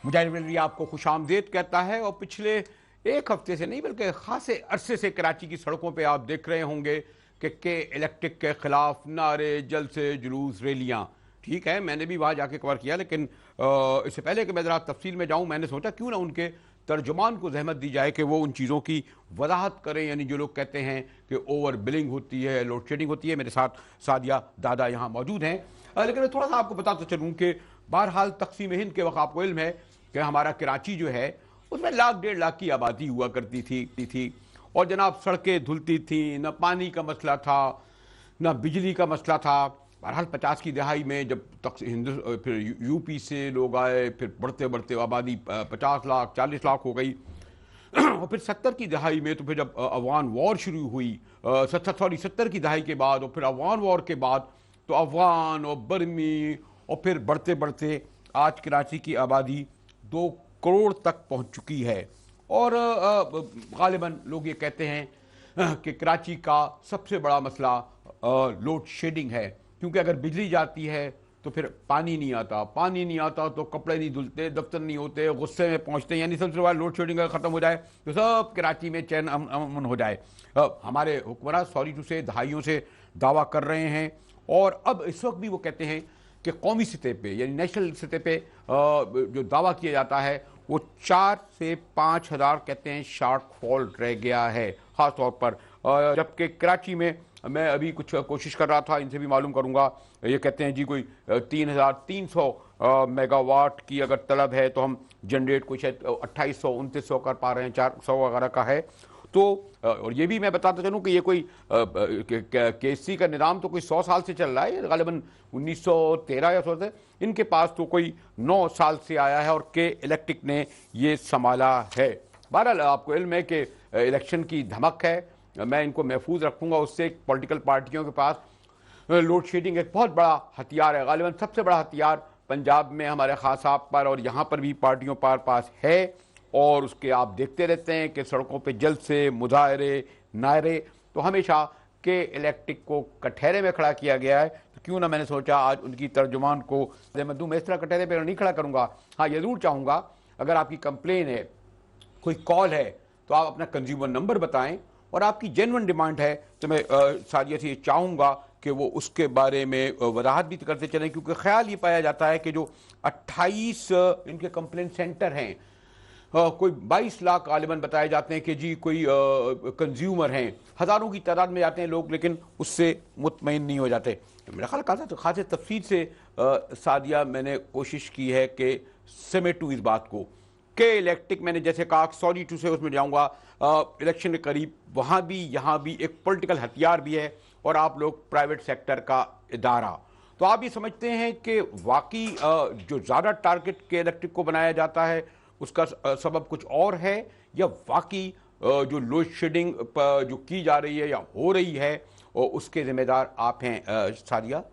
मुजाहिद वली आपको खुशामदीद कहता है। और पिछले एक हफ्ते से नहीं बल्कि खासे अरसे से कराची की सड़कों पे आप देख रहे होंगे कि इलेक्ट्रिक के खिलाफ नारे, जलसे, जुलूस, रैलियां। ठीक है, मैंने भी वहाँ जाके कवर किया, लेकिन इससे पहले कि मैं ज़रा तफसील में जाऊँ, मैंने सोचा क्यों ना उनके तर्जुमान को जहमत दी जाए कि वो उन चीज़ों की वजाहत करें। यानी जो लोग कहते हैं कि ओवर बिलिंग होती है, लोड शेडिंग होती है। मेरे साथ सादिया दादा यहाँ मौजूद हैं। लेकिन थोड़ा सा आपको बताता चलूँ कि बहरहाल तकसीम हिंद के वक्त आपको इल्म है कि हमारा कराची जो है उसमें 1,00,000-1,50,000 की आबादी हुआ करती थी और जनाब सड़कें धुलती थी, न पानी का मसला था, न बिजली का मसला था। बहरहाल 50 की दहाई में जब फिर यूपी से लोग आए, फिर बढ़ते बढ़ते आबादी 50 लाख 40 लाख हो गई। और फिर 70 की दहाई में तो फिर जब अफगान वॉर शुरू हुई, 70 की दहाई के बाद और फिर अफगान वॉर के बाद तो अफगान और बर्मी और फिर बढ़ते बढ़ते आज कराची की आबादी 2 करोड़ तक पहुंच चुकी है। और गालिबन लोग ये कहते हैं कि कराची का सबसे बड़ा मसला लोड शेडिंग है, क्योंकि अगर बिजली जाती है तो फिर पानी नहीं आता, पानी नहीं आता तो कपड़े नहीं धुलते, दफ्तर नहीं होते, गुस्से में पहुंचते। यानी सबसे बड़ा लोड शेडिंग अगर ख़त्म हो जाए तो सब कराची में चैन अमन हो जाए। हमारे हुक्मरान सॉरी टू से दहाइयों से दावा कर रहे हैं और अब इस वक्त भी वो कहते हैं कि कौमी सतह पे यानी नेशनल सतह पे जो दावा किया जाता है वो 4 से 5 हज़ार कहते हैं शॉर्ट फॉल रह गया है ख़ास तौर पर। जबकि कराची में मैं अभी कुछ कोशिश कर रहा था, इनसे भी मालूम करूंगा, ये कहते हैं जी कोई 3,300 मेगावाट की अगर तलब है तो हम जनरेट कुछ 2800-2900 कर पा रहे हैं, 400 वगैरह का है। तो और ये भी मैं बताता चलूँ कि ये कोई केसी का निज़ाम तो कोई 100 साल से चल रहा है, गालिबन 1913 या 100 से। इनके पास तो कोई 9 साल से आया है और के इलेक्ट्रिक ने ये संभाला है। बहरहाल आपको इल्म है कि इलेक्शन की धमक है, मैं इनको महफूज रखूँगा उससे। पॉलिटिकल पार्टियों के पास लोड शेडिंग एक बहुत बड़ा हथियार है, गालिबन सबसे बड़ा हथियार पंजाब में हमारे खास साहब पर और यहाँ पर भी पार्टियों पर पास है। और उसके आप देखते रहते हैं कि सड़कों पे जलसे, मुजाहरे, नारे, तो हमेशा के इलेक्ट्रिक को कटहरे में खड़ा किया गया है। तो क्यों ना मैंने सोचा आज उनकी तर्जुमान को मैं दूँ। मैं इस तरह कटहरे पर नहीं खड़ा करूँगा। हाँ, ये ज़रूर चाहूँगा अगर आपकी कंप्लेन है, कोई कॉल है, तो आप अपना कंज्यूमर नंबर बताएं और आपकी जेन्युइन डिमांड है तो मैं सादिया से ये चाहूँगा कि वो उसके बारे में वजाहत भी करते चलें। क्योंकि ख्याल ये पाया जाता है कि जो 28 इनके कंप्लेन सेंटर हैं, कोई 22 लाख गालिबन बताए जाते हैं कि जी कोई कंज्यूमर हैं, हज़ारों की तादाद में जाते हैं लोग, लेकिन उससे मुतमईन नहीं हो जाते। मेरा ख्याल खास तफसील से सादिया मैंने कोशिश की है कि समेटू इस बात को के इलेक्ट्रिक, मैंने जैसे कहा सॉरी टू से उसमें जाऊँगा, इलेक्शन के करीब वहाँ भी यहाँ भी एक पॉलिटिकल हथियार भी है और आप लोग प्राइवेट सेक्टर का इदारा। तो आप ये समझते हैं कि वाकई जो ज़्यादा टारगेट के इलेक्ट्रिक को बनाया जाता है उसका सबब कुछ और है, या वाकई जो लोड शेडिंग जो की जा रही है या हो रही है उसके जिम्मेदार आप हैं सादिया?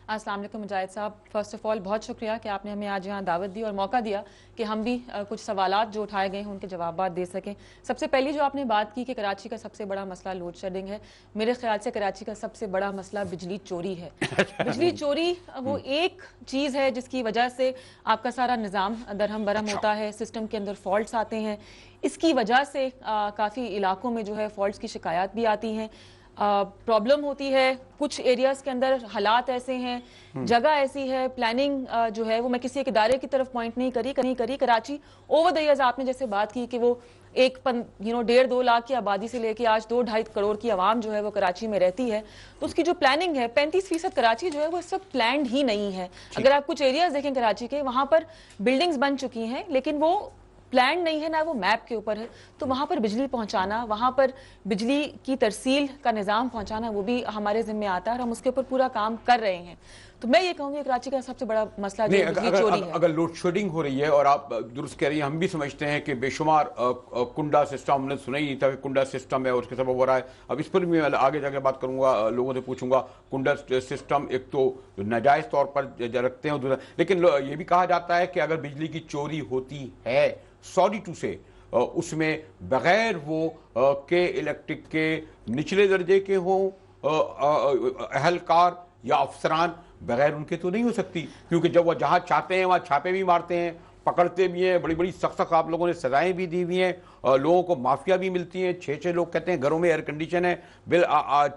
अस्सलाम वालेकुम मुजाहिद साहब, फ़र्स्ट ऑफ़ ऑल बहुत शुक्रिया कि आपने हमें आज यहाँ दावत दी और मौका दिया कि हम भी कुछ सवालात जो उठाए गए हैं उनके जवाब दे सकें। सबसे पहली जो आपने बात की कि कराची का सबसे बड़ा मसला लोड शेडिंग है, मेरे ख्याल से कराची का सबसे बड़ा मसला बिजली चोरी है। बिजली चोरी वो एक चीज़ है जिसकी वजह से आपका सारा निज़ाम दरहम बरहम होता है, सिस्टम के अंदर फॉल्ट्स आते हैं। इसकी वजह से काफ़ी इलाकों में जो है फॉल्ट्स की शिकायत भी आती हैं, प्रॉब्लम होती है। कुछ एरियाज के अंदर हालात ऐसे हैं, जगह ऐसी है, प्लानिंग जो है वो मैं किसी एक इदारे की तरफ पॉइंट नहीं करी। कराची ओवर द ईयर्स आपने जैसे बात की कि वो 1.5-2 लाख की आबादी से लेके आज 2-2.5 करोड़ की आवाम जो है वो कराची में रहती है, तो उसकी जो प्लानिंग है 35% कराची जो है वो सब प्लान्ड ही नहीं है। अगर आप कुछ एरियाज देखें कराची के, वहां पर बिल्डिंग्स बन चुकी हैं लेकिन वो प्लान नहीं है, ना वो मैप के ऊपर है। तो वहां पर बिजली पहुंचाना, वहां पर बिजली की तरसील का निज़ाम पहुंचाना वो भी हमारे जिम्मे आता है और हम उसके ऊपर पूरा काम कर रहे हैं। तो मैं ये कहूंगी कराची का सबसे बड़ा मसला जो बिजली चोरी है। अगर लोड शेडिंग हो रही है और आप दुरुस्त कह रही हैं, हम भी समझते हैं कि बेशुमार कुंडा सिस्टम, हमने सुना ही नहीं था कि कुंडा सिस्टम है और उसके सबब हो रहा है। अब इस पर भी मैं आगे जाकर बात करूंगा, लोगों से पूछूंगा। कुंडा सिस्टम एक तो नाजायज तौर पर रखते हैं, लेकिन ये भी कहा जाता है कि अगर बिजली की चोरी होती है सॉरी टू से उसमें बगैर वो के इलेक्ट्रिक के निचले दर्जे के हों अहलकार या अफसरान, बगैर उनके तो नहीं हो सकती। क्योंकि जब वह जहां चाहते हैं वहां छापे भी मारते हैं पकड़ते भी हैं, बड़ी बड़ी सख्त सख्त आप लोगों ने सजाएं भी दी हुई हैं, लोगों को माफिया भी मिलती हैं। 6 लोग कहते हैं घरों में एयर कंडीशन है, बिल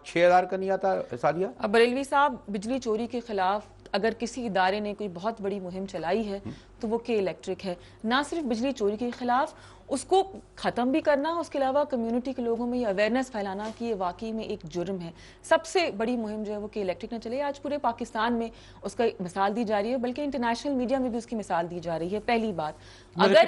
6,000 का नहीं आता। सादिया, अब बरेलवी साहब, बिजली चोरी के खिलाफ अगर किसी इदारे ने कोई बहुत बड़ी मुहिम चलाई है तो वो के इलेक्ट्रिक है। ना सिर्फ बिजली चोरी के खिलाफ, उसको ख़त्म भी करना, उसके अलावा कम्युनिटी के लोगों में ये अवेयरनेस फैलाना कि ये वाकई में एक जुर्म है। सबसे बड़ी मुहिम जो है वो के इलेक्ट्रिक ने चली। आज पूरे पाकिस्तान में उसका मिसाल दी जा रही है, बल्कि इंटरनेशनल मीडिया में भी उसकी मिसाल दी जा रही है। पहली बात, अगर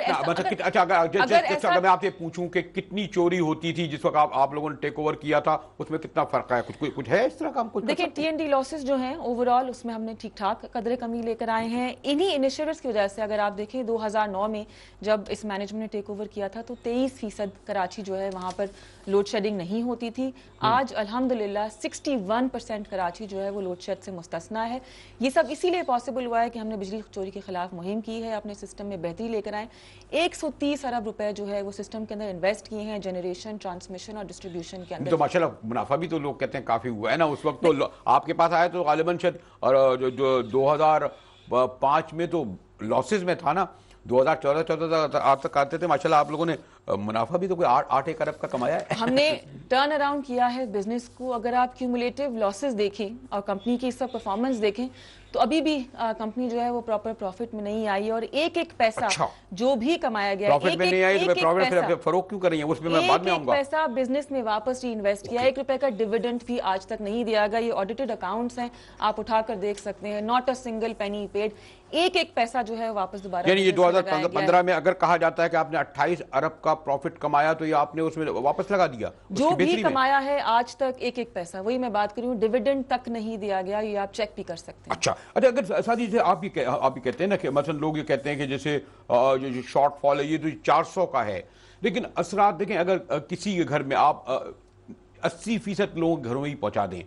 मैं आपसे पूछूं कि कितनी चोरी होती थी जिस वक्त आप लोगों ने टेक ओवर किया था, उसमें कितना फर्क है? कुछ है इस तरह का? कुछ देखिए, TND लॉसेस जो हैं ओवरऑल उसमें हमने ठीक ठाक कदरे कमी लेकर आए हैं इन्हीं इनिशिएटिव्स की वजह से। अगर आप देखें 2009 में जब इस मैनेजमेंट ने टेक ओवर किया था तो 23% कराची जो है वहां पर लोड शेडिंग नहीं होती थी। आज अल्हम्दुलिल्लाह 61% कराची जो है वो लोड शेड से मुस्तस्ना है। ये सब इसीलिए पॉसिबल हुआ है कि हमने बिजली चोरी के खिलाफ मुहिम की है, अपने सिस्टम में बेहतरी लेकर आए। 130 अरब रुपए जो है वो सिस्टम के अंदर इन्वेस्ट किए हैं, जनरेशन, ट्रांसमिशन और डिस्ट्रीब्यूशन के अंदर। तो माशाल्लाह मुनाफा भी तो लोग कहते हैं काफी हुआ है ना। उस वक्त तो आपके पास आया तो गालिबन शायद, और जो 2005 में तो लॉसेस में था ना, 2014 तक आप तक आते थे। माशाल्लाह आप लोगों ने मुनाफा भी तो कोई 8 अरब का कमाया है। हमने टर्न अराउंड किया है बिजनेस को। अगर आप क्यूमुलेटिव लॉसेस देखें और कंपनी की इसका परफॉर्मेंस देखें तो अभी भी कंपनी जो है वो प्रॉपर प्रॉफिट में नहीं आई, और एक एक पैसा जो भी कमाया गया, प्रॉफिट में नहीं आई तो प्रॉफिट फरोख्त क्यों कर रही है? उसमें मैं बाद में आऊंगा। पैसा बिजनेस में वापस री इन्वेस्ट किया। 1 रुपए का डिविडेंड भी आज तक नहीं दिया गया। ये ऑडिटेड अकाउंट्स हैं, आप उठाकर देख सकते हैं। Not a single penny paid. एक पैसा जो है वापस दोबारा, यानी ये 2015 में अगर कहा जाता है कि आपने 28 अरब का प्रॉफिट कमाया तो ये आपने उसमें वापस लगा दिया। जो भी कमाया है आज तक एक पैसा, वही मैं बात कर रही हूँ, डिविडेंड तक नहीं दिया गया। ये आप चेक भी कर सकते हैं। अच्छा, अगर सादी से आप भी कहते हैं ना कि मतलब लोग ये कहते हैं कि जैसे जो शॉर्टफॉल है ये तो 400 का है, लेकिन असरात देखें, अगर किसी के घर में आप 80% लोग घरों में ही पहुंचा दें,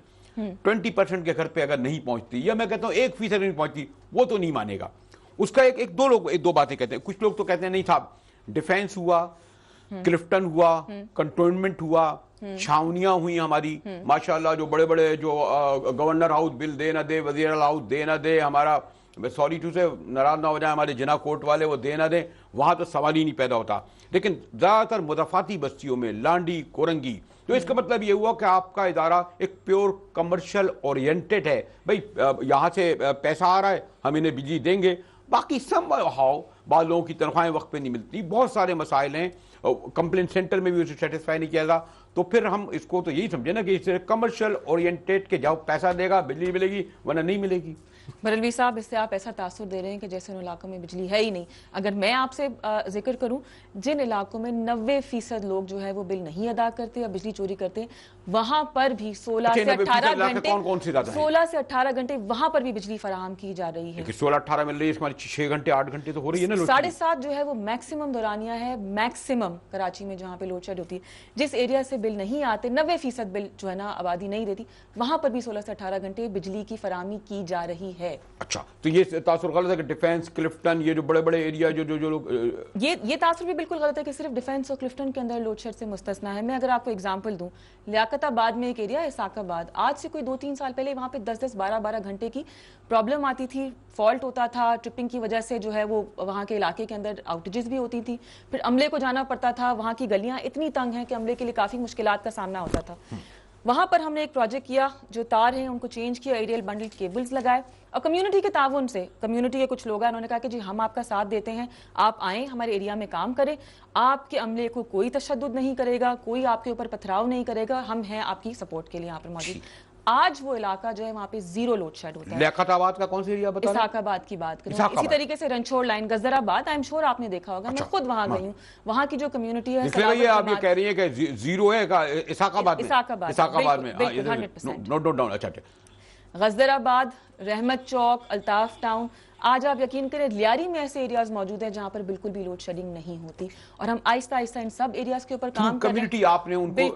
20% के घर पे अगर नहीं पहुंचती, या मैं कहता हूं 1% नहीं पहुंचती, वो तो नहीं मानेगा उसका। दो बातें कहते हैं। कुछ लोग तो कहते हैं नहीं साहब, डिफेंस हुआ, क्लिफ्टन हुआ, कंटोनमेंट हुआ, छावनियां हुई हमारी, माशाल्लाह जो बड़े बड़े जो गवर्नर हाउस बिल दे ना दे, वजीर हाउस दे ना दे, हमारा सॉरी टू से नाराज ना हो जाए हमारे जिना कोर्ट वाले, वो दे ना दे, वहां तो सवाल ही नहीं पैदा होता। लेकिन ज्यादातर मुदाफाती बस्तियों में लांडी, कोरंगी, तो इसका मतलब ये हुआ कि आपका इदारा एक प्योर कमर्शियल ओरिएंटेड है। भाई यहां से पैसा आ रहा है, हम इन्हें बिजली देंगे, बाकी सब हाउ बाद लोगों की तनख्वाहें वक्त पे नहीं मिलती, बहुत सारे मसाइल हैं, कंप्लेंट सेंटर में भी उसे सेटिस्फाई नहीं किया जाता। तो फिर हम इसको तो यही समझे ना कि इसे कमर्शियल ओरिएंटेड के जाओ, पैसा देगा बिजली मिलेगी, वरना नहीं मिलेगी। बरेलवी साहब, इससे आप ऐसा तासुर दे रहे हैं कि जैसे उन इलाकों में बिजली है ही नहीं। अगर मैं आपसे जिक्र करूं, जिन इलाकों में 90% लोग जो है वो बिल नहीं अदा करते या बिजली चोरी करते, वहां पर भी 16 से 18 घंटे, 16 से 18 घंटे वहां पर भी बिजली फराहम की जा रही है। 16-18 मिल रही है, 6 घंटे 8 घंटे तो हो रही है ना। 7.5 जो है वो मैक्सिमम दौरानिया है, मैक्सिमम कराची में जहां पे लोड शेड होती है। जिस एरिया से बिल नहीं आते, 90% बिल जो है ना आबादी नहीं देती, वहां पर भी 16 से 18 घंटे बिजली की फराहमी की जा रही है। अच्छा, तो ये तासुर गलत है कि डिफेंस, क्लिफ्टन, ये जो बड़े बड़े एरिया जो लोग, ये तासुर भी बिल्कुल गलत है कि सिर्फ डिफेंस और क्लिफ्टन के अंदर लोड शेड से मुस्तस्ना है। मैं अगर आपको एग्जांपल दूं, लियाकताबाद में एक एरिया है इसाकाबाद, आज से कोई 2-3 साल पहले वहां पे 10-10, 12-12 घंटे की प्रॉब्लम आती थी, फॉल्ट होता था, ट्रिपिंग की वजह से जो है वो वहां के इलाके के अंदर आउटेजेस भी होती थी, फिर अमले को जाना पड़ता था। वहां की गलियां इतनी तंग हैं कि अमले के लिए काफी मुश्किलात का सामना होता था। वहां पर हमने एक प्रोजेक्ट किया, जो तार हैं उनको चेंज किया, एरियल बंडल केबल्स लगाए, और कम्युनिटी के ताउन से, कम्युनिटी के कुछ लोग हैं, उन्होंने कहा कि जी हम आपका साथ देते हैं, आप आएँ हमारे एरिया में काम करें, आपके अमले को कोई तशद्दुद नहीं करेगा, कोई आपके ऊपर पथराव नहीं करेगा, हम हैं आपकी सपोर्ट के लिए यहाँ पर मौजूद। आज वो इलाका जो है वहाँ पे 0 लोड शेड होता है। लियाकताबाद का कौन सा एरिया बता रहे हैं? इसाकाबाद की बात करूं, इसी तरीके से Ranchhod line, Gajrabad, I am sure आपने देखा होगा। मैं खुद वहां गई हूँ, वहां की जो कम्युनिटी है। इसलिए आप ये कह रही है कि 0 है इसाकाबाद में? इसाकाबाद में 100% नोट डाउन। अच्छा, गजराबाद, रहमत चौक, अल्ताफ टाउन, आज आप यकीन करें लियारी में ऐसे एरियाज मौजूद हैं जहां पर बिल्कुल भी लोड शेडिंग नहीं होती, और हम आहिस्ता आहिस्ता इन सब एरियाज के ऊपर काम कर रहे हैं। कम्युनिटी आपने उनको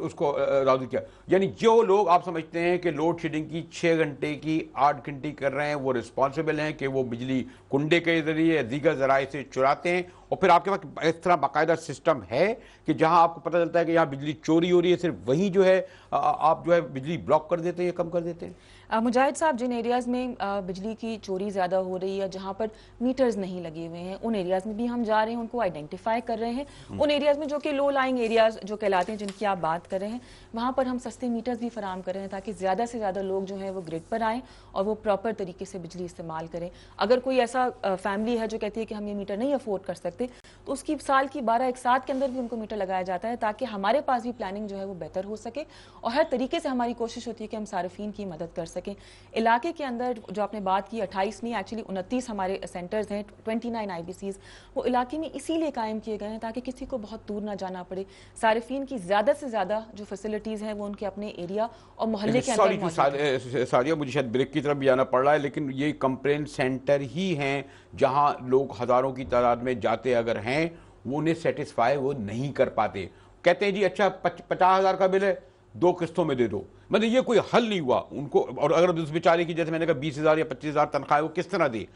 उसको राजी किया, यानी जो लोग आप समझते हैं कि लोड शेडिंग की 6 घंटे की 8 घंटे कर रहे हैं, वो रिस्पॉन्सिबल हैं कि वो बिजली कुंडे के जरिए दीगर जराए से चुराते हैं, और फिर आपके पास इस तरह बाकायदा सिस्टम है कि जहां आपको पता चलता है कि यहाँ बिजली चोरी हो रही है, सिर्फ वहीं जो है आप जो है बिजली ब्लॉक कर देते हैं या कम कर देते हैं? मुजाहिद साहब, जिन एरियाज़ में बिजली की चोरी ज़्यादा हो रही है, जहाँ पर मीटर्स नहीं लगे हुए हैं, उन एरियाज़ में भी हम जा रहे हैं, उनको आइडेंटिफाई कर रहे हैं। उन एरियाज़ में जो कि लो लाइंग एरियाज़ जो कहलाते हैं, जिनकी आप बात कर रहे हैं, वहाँ पर हम सस्ते मीटर्स भी फराम कर रहे हैं ताकि ज़्यादा से ज़्यादा लोग जो हैं वो ग्रिड पर आएँ और वो प्रॉपर तरीके से बिजली इस्तेमाल करें। अगर कोई ऐसा फैमिली है जो कहती है कि हम ये मीटर नहीं अफोर्ड कर सकते, तो उसकी साल की 12 एक साथ के अंदर भी उनको मीटर लगाया जाता है ताकि हमारे पास भी प्लानिंग जो है वो बेहतर हो सके और हर तरीके से हमारी कोशिश होती है कि हम सार्फिन की मदद कर सकें। इलाके के अंदर जो आपने बात की 28 नहीं, एक्चुअली 29 हमारे सेंटर्स हैं, 29 IBCs, वो इलाके में इसीलिए कायम किए गए हैं ताकि किसी को बहुत दूर ना जाना पड़े। सार्फिन की ज़्यादा से ज़्यादा जो फैसिलिटीज़ हैं वो उनके अपने एरिया और मोहल्ले के अंदर मौजूद हैं। सारिया, मुझे शायद ब्रेक की तरफ भी आना पड़ रहा है, लेकिन ये कंप्लेंट सेंटर ही हैं जहां लोग हज़ारों की तादाद में जाते अगर हैं, वो उन्हें सेटिस्फाई वो नहीं कर पाते। कहते हैं जी अच्छा 50,000 का बिल है, 2 किस्तों में दे दो। मतलब ये कोई हल नहीं हुआ उनको। और अगर उस बेचारे की, जैसे मैंने कहा, 20,000 या 25,000 तनख्वाह है, वो किस तरह दे?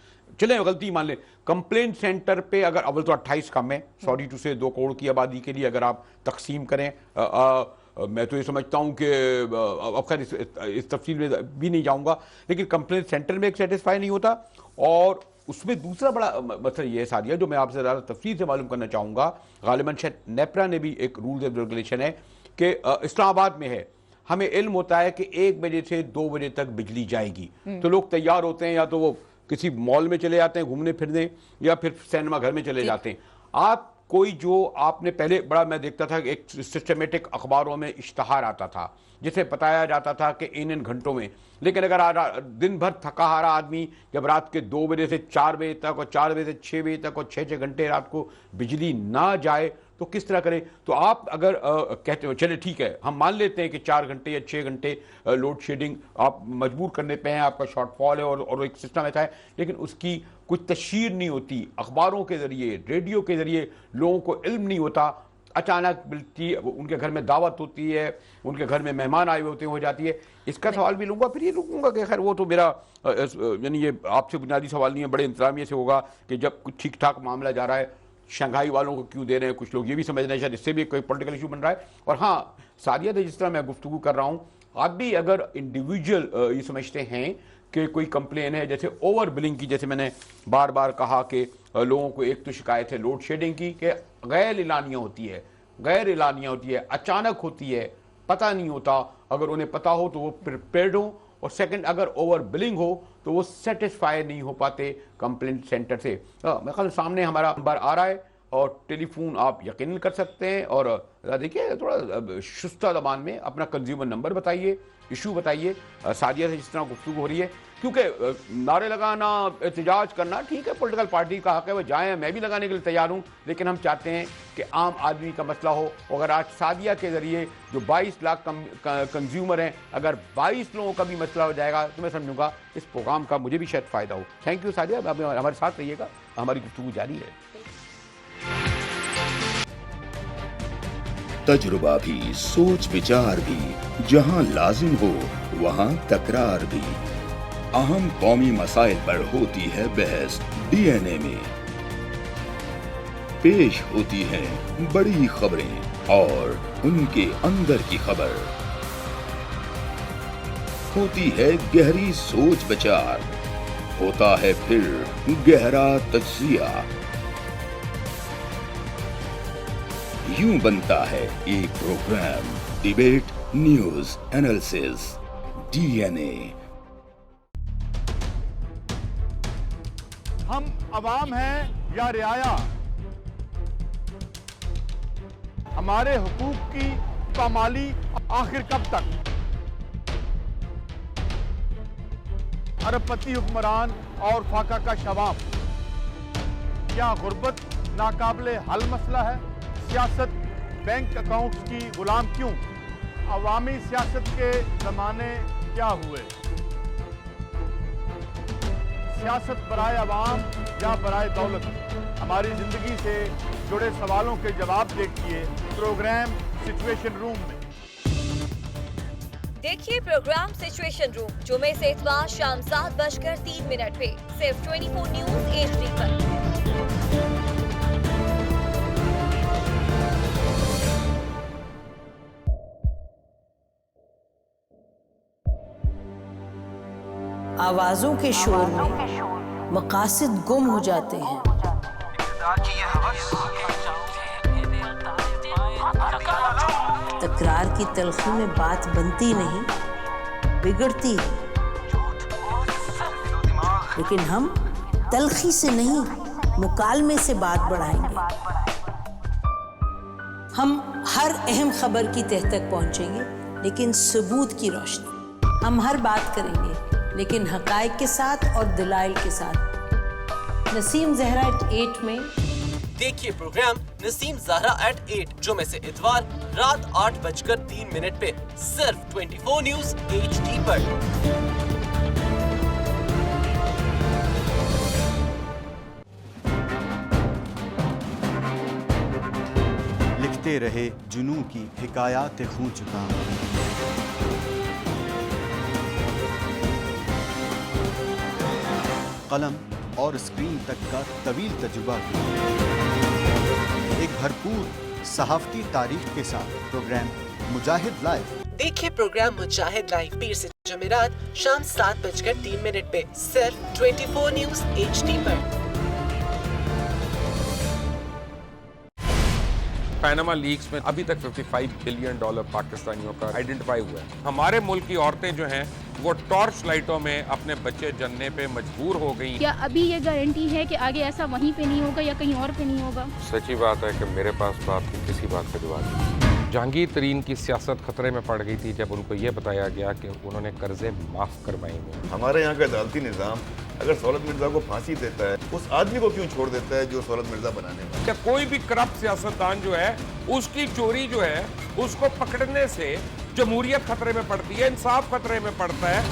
चले गलती मान ले, कंप्लेंट सेंटर पे अगर अव्वल तो 28 कम है, सॉरी टू से 2 करोड़ की आबादी के लिए अगर आप तकसीम करें, मैं तो ये समझता हूं कि अब खैर इस तफसील में भी नहीं जाऊंगा, लेकिन कंप्लेंट सेंटर में एक सेटिस्फाई नहीं होता। और उसमें दूसरा बड़ा मसला ये है सारिया, जो मैं आपसे ज़्यादा तफसील से मालूम करना चाहूँगा, गालिबन शायद नेपरा ने भी एक रूल्स एंड रेगुलेशन है कि इस्लामाबाद में है, हमें इल्म होता है कि 1 बजे से 2 बजे तक बिजली जाएगी, तो लोग तैयार होते हैं, या तो वो किसी मॉल में चले जाते हैं घूमने फिरने, या फिर सिनेमा घर में चले जाते हैं। आप कोई जो आपने पहले बड़ा मैं देखता था कि एक सिस्टमेटिक अखबारों में इश्तहार आता था जिसे बताया जाता था कि इन घंटों में, लेकिन अगर दिन भर थका हारा आदमी जब रात के 2 बजे से 4 बजे तक और 4 बजे से 6 बजे तक और 6 घंटे रात को बिजली ना जाए तो किस तरह करें? तो आप अगर कहते हो चले ठीक है, हम मान लेते हैं कि 4 घंटे या 6 घंटे लोड शेडिंग आप मजबूर करने पे हैं, आपका शॉर्टफॉल है और एक सिस्टम ऐसा है, लेकिन उसकी कुछ तशहीर नहीं होती, अखबारों के जरिए, रेडियो के जरिए लोगों को इल्म नहीं होता। अचानक बिल्कुल उनके घर में दावत होती है, उनके घर में मेहमान आए हुए होते हैं, हो जाती है। इसका सवाल भी लूँगा, फिर ये लूँगा कि खैर वो तो मेरा यानी ये आपसे बुनियादी सवाल नहीं है, बड़े इंतजामिया से होगा कि जब कुछ ठीक ठाक मामला जा रहा है, शंघाई वालों को क्यों दे रहे हैं, कुछ लोग ये भी समझ रहे हैं शायद इससे भी कोई पॉलिटिकल इशू बन रहा है। और हाँ सारिया, जिस तरह मैं गुफ्तगू कर रहा हूँ, आप भी अगर इंडिविजुअल ये समझते हैं कि कोई कंप्लेन है, जैसे ओवर बिलिंग की, जैसे मैंने बार बार कहा कि लोगों को एक तो शिकायत है लोड शेडिंग की कि गैर एलानिया होती है, अचानक होती है, पता नहीं होता। अगर उन्हें पता हो तो वो प्रिपेयर्ड हो, और सेकंड अगर ओवर बिलिंग हो तो वो सेटिस्फाई नहीं हो पाते कंप्लेंट सेंटर से। मेरे ख्याल सामने हमारा नंबर आ रहा है और टेलीफोन आप यकीन कर सकते हैं। और देखिए थोड़ा शुस्ता ज़बान में अपना कंज्यूमर नंबर बताइए, इशू बताइए। सादिया से जिस तरह गुफ्तगू हो रही है, क्योंकि नारे लगाना, एहतजाज करना ठीक है, पॉलिटिकल पार्टी का हक है, वो जाएँ, मैं भी लगाने के लिए तैयार हूँ, लेकिन हम चाहते हैं कि आम आदमी का मसला हो। अगर आज सादिया के ज़रिए जो 22 लाख कंज्यूमर हैं, अगर 22 लोगों का भी मसला हो जाएगा तो मैं समझूंगा इस प्रोग्राम का मुझे भी शायद फ़ायदा हो। थैंक यू सादिया, हमारे साथ रहिएगा, हमारी गुफ्तगू जारी है। तजुर्बा भी, सोच विचार भी, जहां लाजिम हो वहां तकरार भी। अहम कौमी मसाइल पर होती है बहस DNA में। पेश होती हैं बड़ी खबरें और उनके अंदर की खबर। होती है गहरी सोच विचार, होता है फिर गहरा तज्जिया। यूं बनता है एक programme, debate news analysis, DNA। हम अवाम हैं या रियाया, हमारे हुकूक की पामाली आखिर कब तक? अरबपति हुक्मरान और फाका का शवाब, क्या गुर्बत नाकाबिले हल मसला है? सियासत बैंक अकाउंट्स की गुलाम क्यों? अवामी सियासत के जमाने क्या हुए? सियासत बराए अवाम या बराए दौलत? हमारी जिंदगी से जुड़े सवालों के जवाब देखिए प्रोग्राम सिचुएशन रूम में। देखिए प्रोग्राम सिचुएशन रूम जुमे से इतवार शाम 7:03 पे सिर्फ 24 न्यूज HD पर। आवाजों के शोर में मकासद गुम हो जाते हैं। तकरार की तलखी में बात बनती नहीं, बिगड़ती है। लेकिन हम तलखी से नहीं, मुकालमे से बात बढ़ाएंगे। हम हर अहम खबर की तह तक पहुंचेंगे, लेकिन सबूत की रोशनी। हम हर बात करेंगे, लेकिन हकायक के साथ और दलाइल के साथ। नसीम जहरा 8 में देखिए प्रोग्राम नसीम ज़हरा @8 जुमे से इतवार रात 8:03 पे सिर्फ 24 न्यूज़ HD पर। लिखते रहे जुनू की हिकायात खूं चुका, कलम और स्क्रीन तक का तवील तजुर्बा, एक भरपूर सहाफती तारीख के साथ प्रोग्राम मुजाहिद लाइव। देखिए प्रोग्राम मुजाहिद लाइव पीर से जुमेरात शाम 7:03 पे सिर्फ 24 न्यूज़ HD पर। पैनामा लीक्स में अभी तक $55 बिलियन पाकिस्तानियों का आइडेंटिफाई हुआ है। हमारे मुल्क की औरतें जो हैं वो टॉर्च लाइटों में अपने बच्चे जनने पे मजबूर हो गई। क्या अभी ये गारंटी है कि आगे ऐसा वहीं पे नहीं होगा या कहीं और पे नहीं होगा? सच्ची बात है कि मेरे पास तो आपकी किसी बात का जवाब नहीं। जहांगीर तरीन की सियासत खतरे में पड़ गई थी जब उनको ये बताया गया कि उन्होंने कर्जे माफ करवाएंगे। हमारे यहाँ का अदालती निज़ाम अगर सौलत मिर्जा को फांसी देता है, उस आदमी को क्यों छोड़ देता है जो सौलत मिर्जा बनाने वाला? क्या कोई भी करप्ट सियासतदान जो है उसकी चोरी जो है उसको पकड़ने से जमहूरियत खतरे में पड़ती है, इंसाफ खतरे में पड़ता है।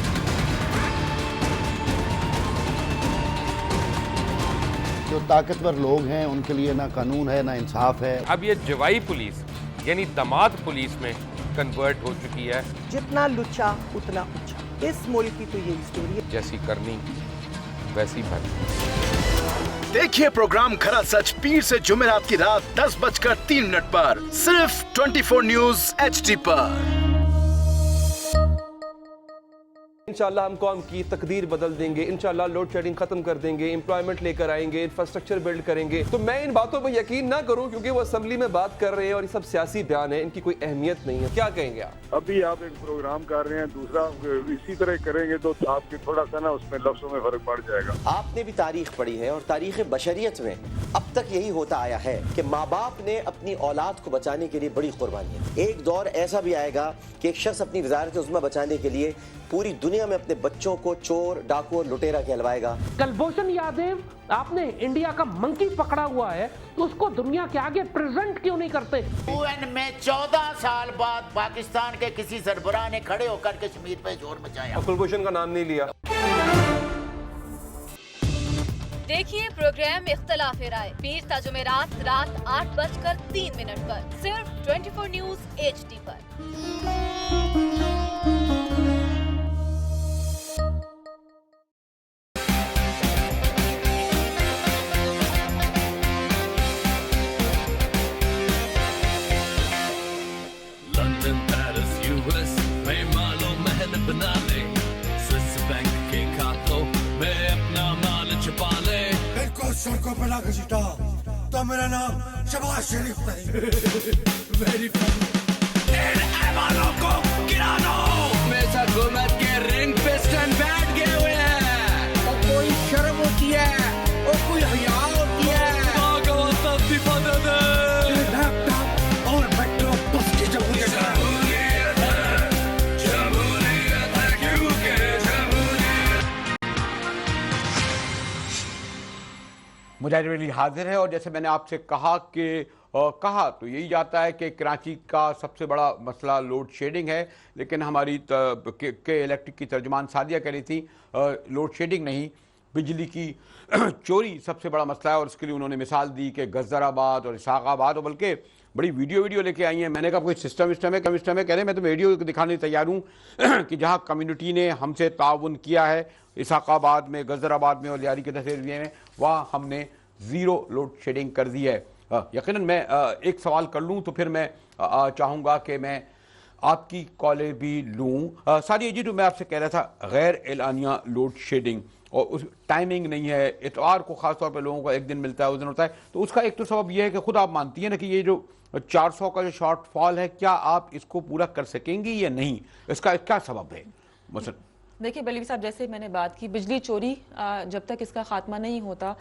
जो ताकतवर लोग हैं उनके लिए ना कानून है ना इंसाफ है। अब ये जवाई पुलिस यानी दमाद पुलिस में कन्वर्ट हो चुकी है। जितना लुच्चा उतना ऊंचा, इस मुल्क की तो ये स्टोरी है। जैसी करनी वैसी भरनी। देखिए प्रोग्राम खरा सच पीर से जुमेरात की रात 10:03 पर सिर्फ 24 न्यूज़ HD पर। इंशाल्लाह हम कौम की तकदीर बदल देंगे, इंशाल्लाह लोड शेडिंग खत्म कर देंगे, एम्प्लॉयमेंट लेकर आएंगे, इंफ्रास्ट्रक्चर बिल्ड करेंगे। तो मैं इन बातों पर यकीन ना करूं क्योंकि वो असेंबली में बात कर रहे हैं और ये सब सियासी बयान है, इनकी कोई अहमियत नहीं है। क्या कहेंगे आप? अभी आप एक प्रोग्राम कर रहे हैं, दूसरा इसी तरह करेंगे तो आपके थोड़ा सा ना उसमें लफ्जों में फर्क पड़ जाएगा। आपने भी तारीख पढ़ी है और तारीख बशरियत में अब तक यही होता आया है कि माँ बाप ने अपनी औलाद को बचाने के लिए बड़ी कुर्बानियां। एक दौर ऐसा भी आएगा कि एक शख्स अपनी वज़ारत उज़्मा बचाने के लिए पूरी दुनिया में अपने बच्चों को चोर, डाकू और लुटेरा कहलवाएगा। कुलभूषण यादव, आपने इंडिया का मंकी पकड़ा हुआ है तो उसको दुनिया के आगे प्रेजेंट क्यों नहीं करते? UN में 14 साल बाद पाकिस्तान के किसी सरबराह ने खड़े होकर कश्मीर पे जोर मचाया। कुलभूषण का नाम नहीं लिया। देखिए प्रोग्राम इख्तिलाफ राय पीर ता जुमेरात रात 8:03 पर सिर्फ 24 न्यूज़ HD पर। को बना के जीता तो मेरा नाम शबाज शरीफ नहीं। वेरी को गिरा दो। हमेशा हुकूमत के रिंग पे स्टैंड बैठ गए हुए हैं। और कोई शर्म होती है और कोई हया होती है। लैपटॉप और मेट्रो बस की जमहूरियत है। मुजाहिद अली हाजिर है और जैसे मैंने आपसे कहा तो यही जाता है कि कराची का सबसे बड़ा मसला लोड शेडिंग है, लेकिन हमारी के इलेक्ट्रिक की तर्जुमान सादिया कह रही थी लोड शेडिंग नहीं, बिजली की चोरी सबसे बड़ा मसला है। और उसके लिए उन्होंने मिसाल दी कि गजराबाद और इसाकाबाद, और बल्कि बड़ी वीडियो लेके आई हैं। मैंने कहा कोई सिस्टम है कह रहे मैं तुम्हें वीडियो दिखाने तैयार हूँ कि जहाँ कम्युनिटी ने हमसे ताउन किया है इसाकाबाद में, गजराबाद में और लियारी के 10 एरिया में, वहाँ हमने ज़ीरो लोड शेडिंग कर दी है। यकीनन मैं एक सवाल कर लूँ तो फिर मैं चाहूँगा कि मैं आपकी कॉलें भी लूँ। सादिया जी, जो मैं आपसे कह रहा था, गैर एलानिया लोड शेडिंग और उस टाइमिंग नहीं है, इतवार को खासतौर पर लोगों को एक दिन मिलता है, उस दिन होता है, तो उसका एक तो सबब यह है कि खुद आप मानती हैं ना कि ये जो 400 का जो शॉर्टफॉल है, क्या आप इसको पूरा कर सकेंगी या नहीं? इसका क्या सबब है? मसलन देखिए बलवी साहब, जैसे मैंने बात की, बिजली चोरी जब तक इसका खात्मा नहीं होता,